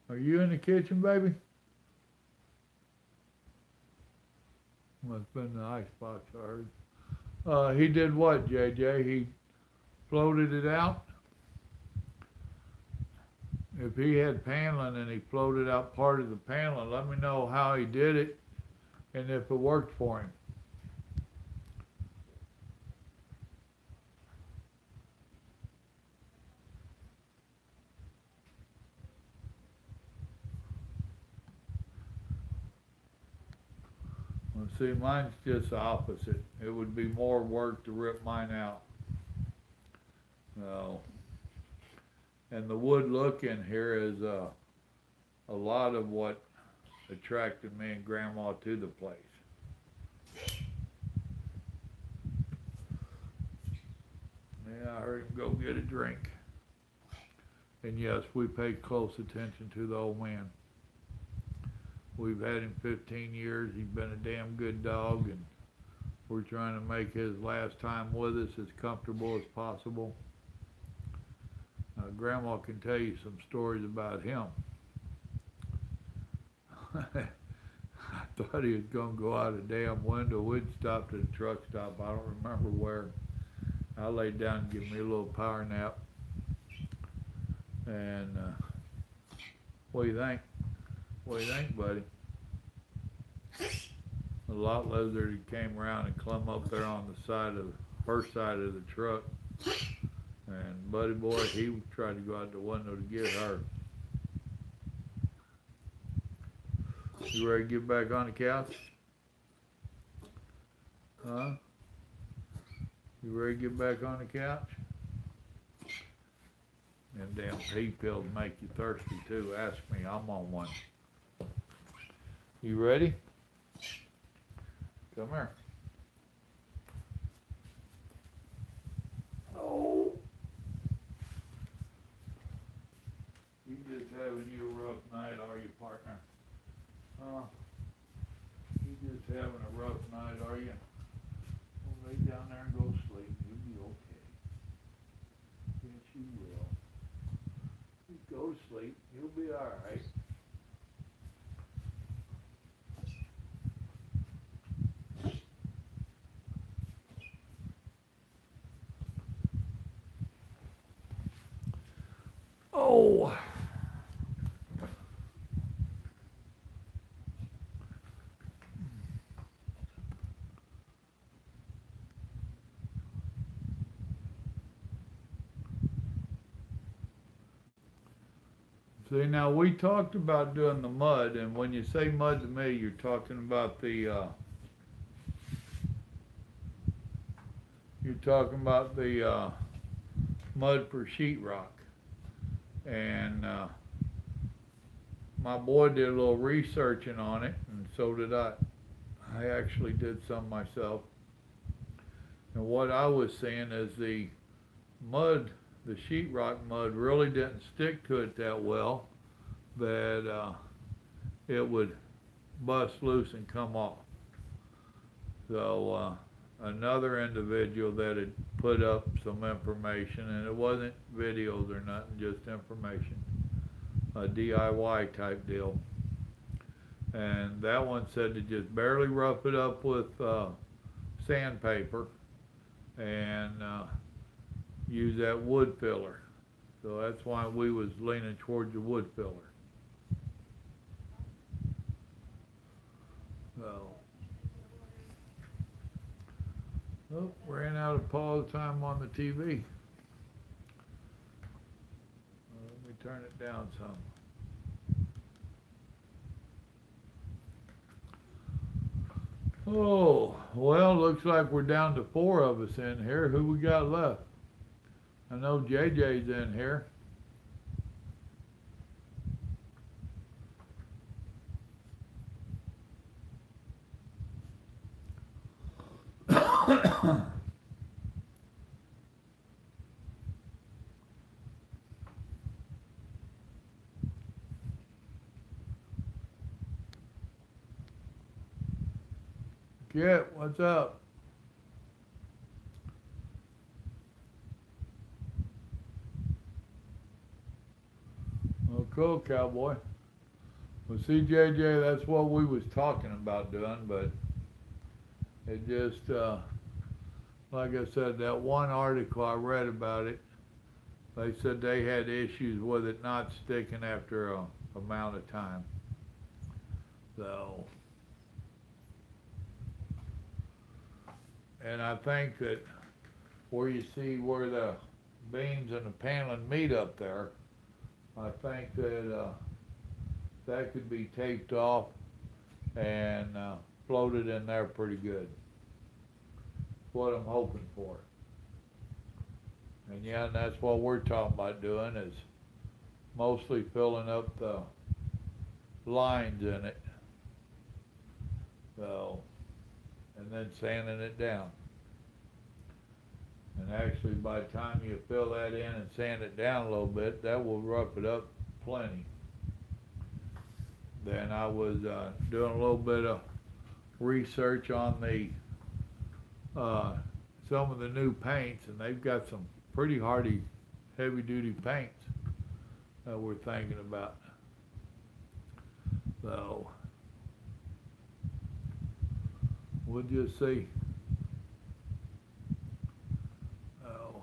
Are you in the kitchen, baby? Must have been the icebox, I heard. He did what, JJ? He floated it out? If he had paneling and he floated out part of the paneling, let me know how he did it and if it worked for him. Well, see, mine's just the opposite. It would be more work to rip mine out. So, and the wood look in here is a lot of what attracted me and Grandma to the place. Yeah, I heard him go get a drink. And yes, we pay close attention to the old man. We've had him 15 years. He's been a damn good dog, and we're trying to make his last time with us as comfortable as possible. Grandma can tell you some stories about him. I thought he was going to go out a damn window. We'd stopped at a truck stop. I don't remember where. I laid down and gave me a little power nap. And what do you think? What do you think, buddy? The lot lizard came around and climbed up there on the side of first side of the truck. And buddy boy, he tried to go out the window to get her. You ready to get back on the couch? Huh? You ready to get back on the couch? Them damn pea pills make you thirsty too. Ask me, I'm on one. You ready? Come here. Oh. You just having you a rough night, are you, partner? Huh? You just having a rough night, are you? Well, lay down there and go sleep. You'll be okay. Yes, you will. You go to sleep. You'll be all right. Oh. See, now we talked about doing the mud, and when you say mud to me, you're talking about the mud for sheetrock. And my boy did a little researching on it, and so did I. I actually did some myself. And what I was seeing is the mud, the sheetrock mud, really didn't stick to it that well, that it would bust loose and come off. So another individual that had put up some information, and it wasn't videos or nothing, just information, a DIY type deal. And that one said to just barely rough it up with sandpaper and use that wood filler. So that's why we was leaning towards the wood filler. So, oh, ran out of pause time on the TV. Let me turn it down some. Oh, well, looks like we're down to 4 of us in here. Who we got left? I know JJ's in here. Kit, what's up? Oh, cool, cowboy. Well, see, JJ, that's what we was talking about doing, but it just, like I said, that one article I read about it, they said they had issues with it not sticking after a amount of time. So, and I think that where you see where the beams and the paneling meet up there, I think that that could be taped off and floated in there pretty good. That's what I'm hoping for. And yeah, and that's what we're talking about doing, is mostly filling up the lines in it. So, and then sanding it down. And actually, by the time you fill that in and sand it down a little bit, that will rough it up plenty. Then I was doing a little bit of research on the some of the new paints, and they've got some pretty hardy, heavy-duty paints that we're thinking about. So we'll just see. Oh,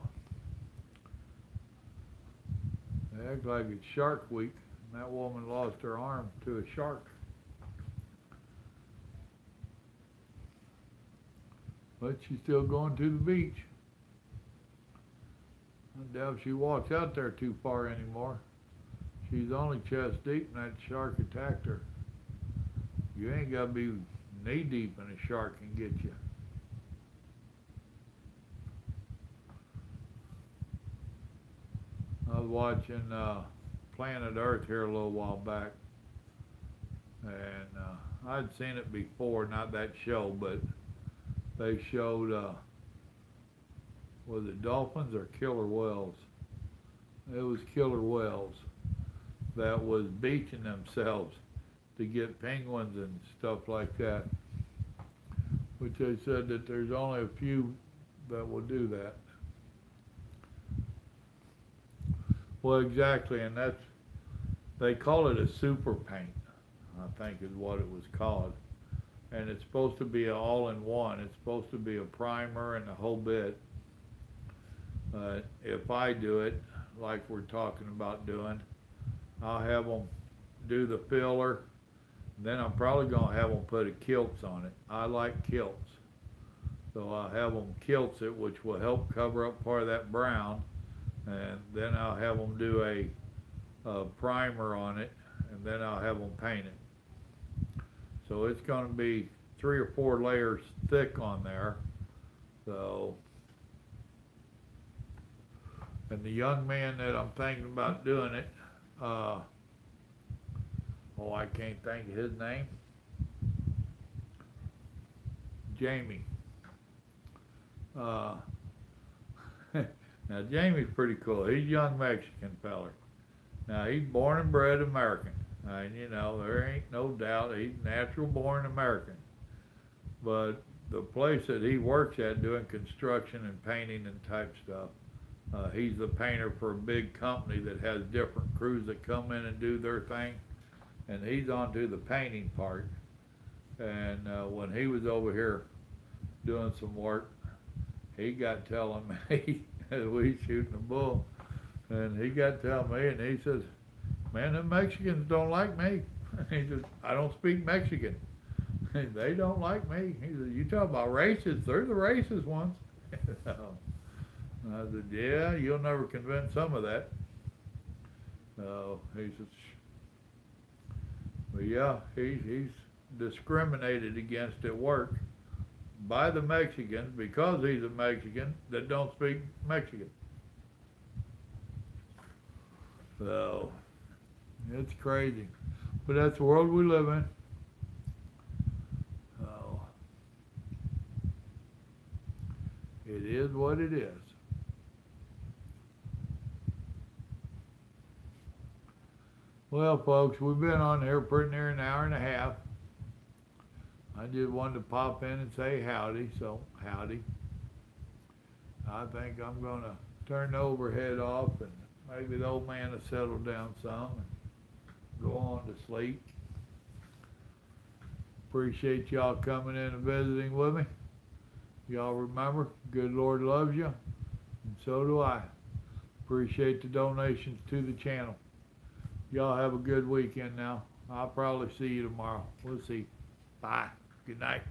it acts like it's Shark Week. That woman lost her arm to a shark. But she's still going to the beach. I doubt she walks out there too far anymore. She's only chest deep and that shark attacked her. You ain't got to be knee deep and a shark can get you. I was watching Planet Earth here a little while back, and I'd seen it before, not that show, but they showed, was it dolphins or killer whales? It was killer whales that was beaching themselves to get penguins and stuff like that, which they said that there's only a few that will do that. Well, exactly, and that's, they call it a super paint, I think is what it was called. And it's supposed to be an all-in-one. It's supposed to be a primer and the whole bit. If I do it, like we're talking about doing, I'll have them do the filler. Then I'm probably going to have them put a kilts on it. I like kilts. So I'll have them kilts it, which will help cover up part of that brown. And then I'll have them do a primer on it, and then I'll have them paint it. So it's going to be 3 or 4 layers thick on there. So, and the young man that I'm thinking about doing it, oh, I can't think of his name. Jamie. Now, Jamie's pretty cool. He's a young Mexican feller. Now, he's born and bred American. And, you know, there ain't no doubt he's natural born American. But the place that he works at doing construction and painting and type stuff, he's the painter for a big company that has different crews that come in and do their thing, and he's on to the painting part. And when he was over here doing some work, he got telling me, we shooting a bull, and he got telling me, and he says, man, them Mexicans don't like me. He says, I don't speak Mexican. They don't like me. He said, you talk about racist, they're the racist ones. I said, yeah, you'll never convince some of that. So he says, but yeah, he's discriminated against at work by the Mexicans because he's a Mexican that don't speak Mexican. So it's crazy, but that's the world we live in. So it is what it is. Well, folks, we've been on here pretty near an hour and a half. I just wanted to pop in and say howdy, so howdy. I think I'm going to turn the overhead off, and maybe the old man will settle down some and go on to sleep. Appreciate y'all coming in and visiting with me. Y'all remember, good Lord loves you, and so do I. Appreciate the donations to the channel. Y'all have a good weekend now. I'll probably see you tomorrow. We'll see. Bye. Good night.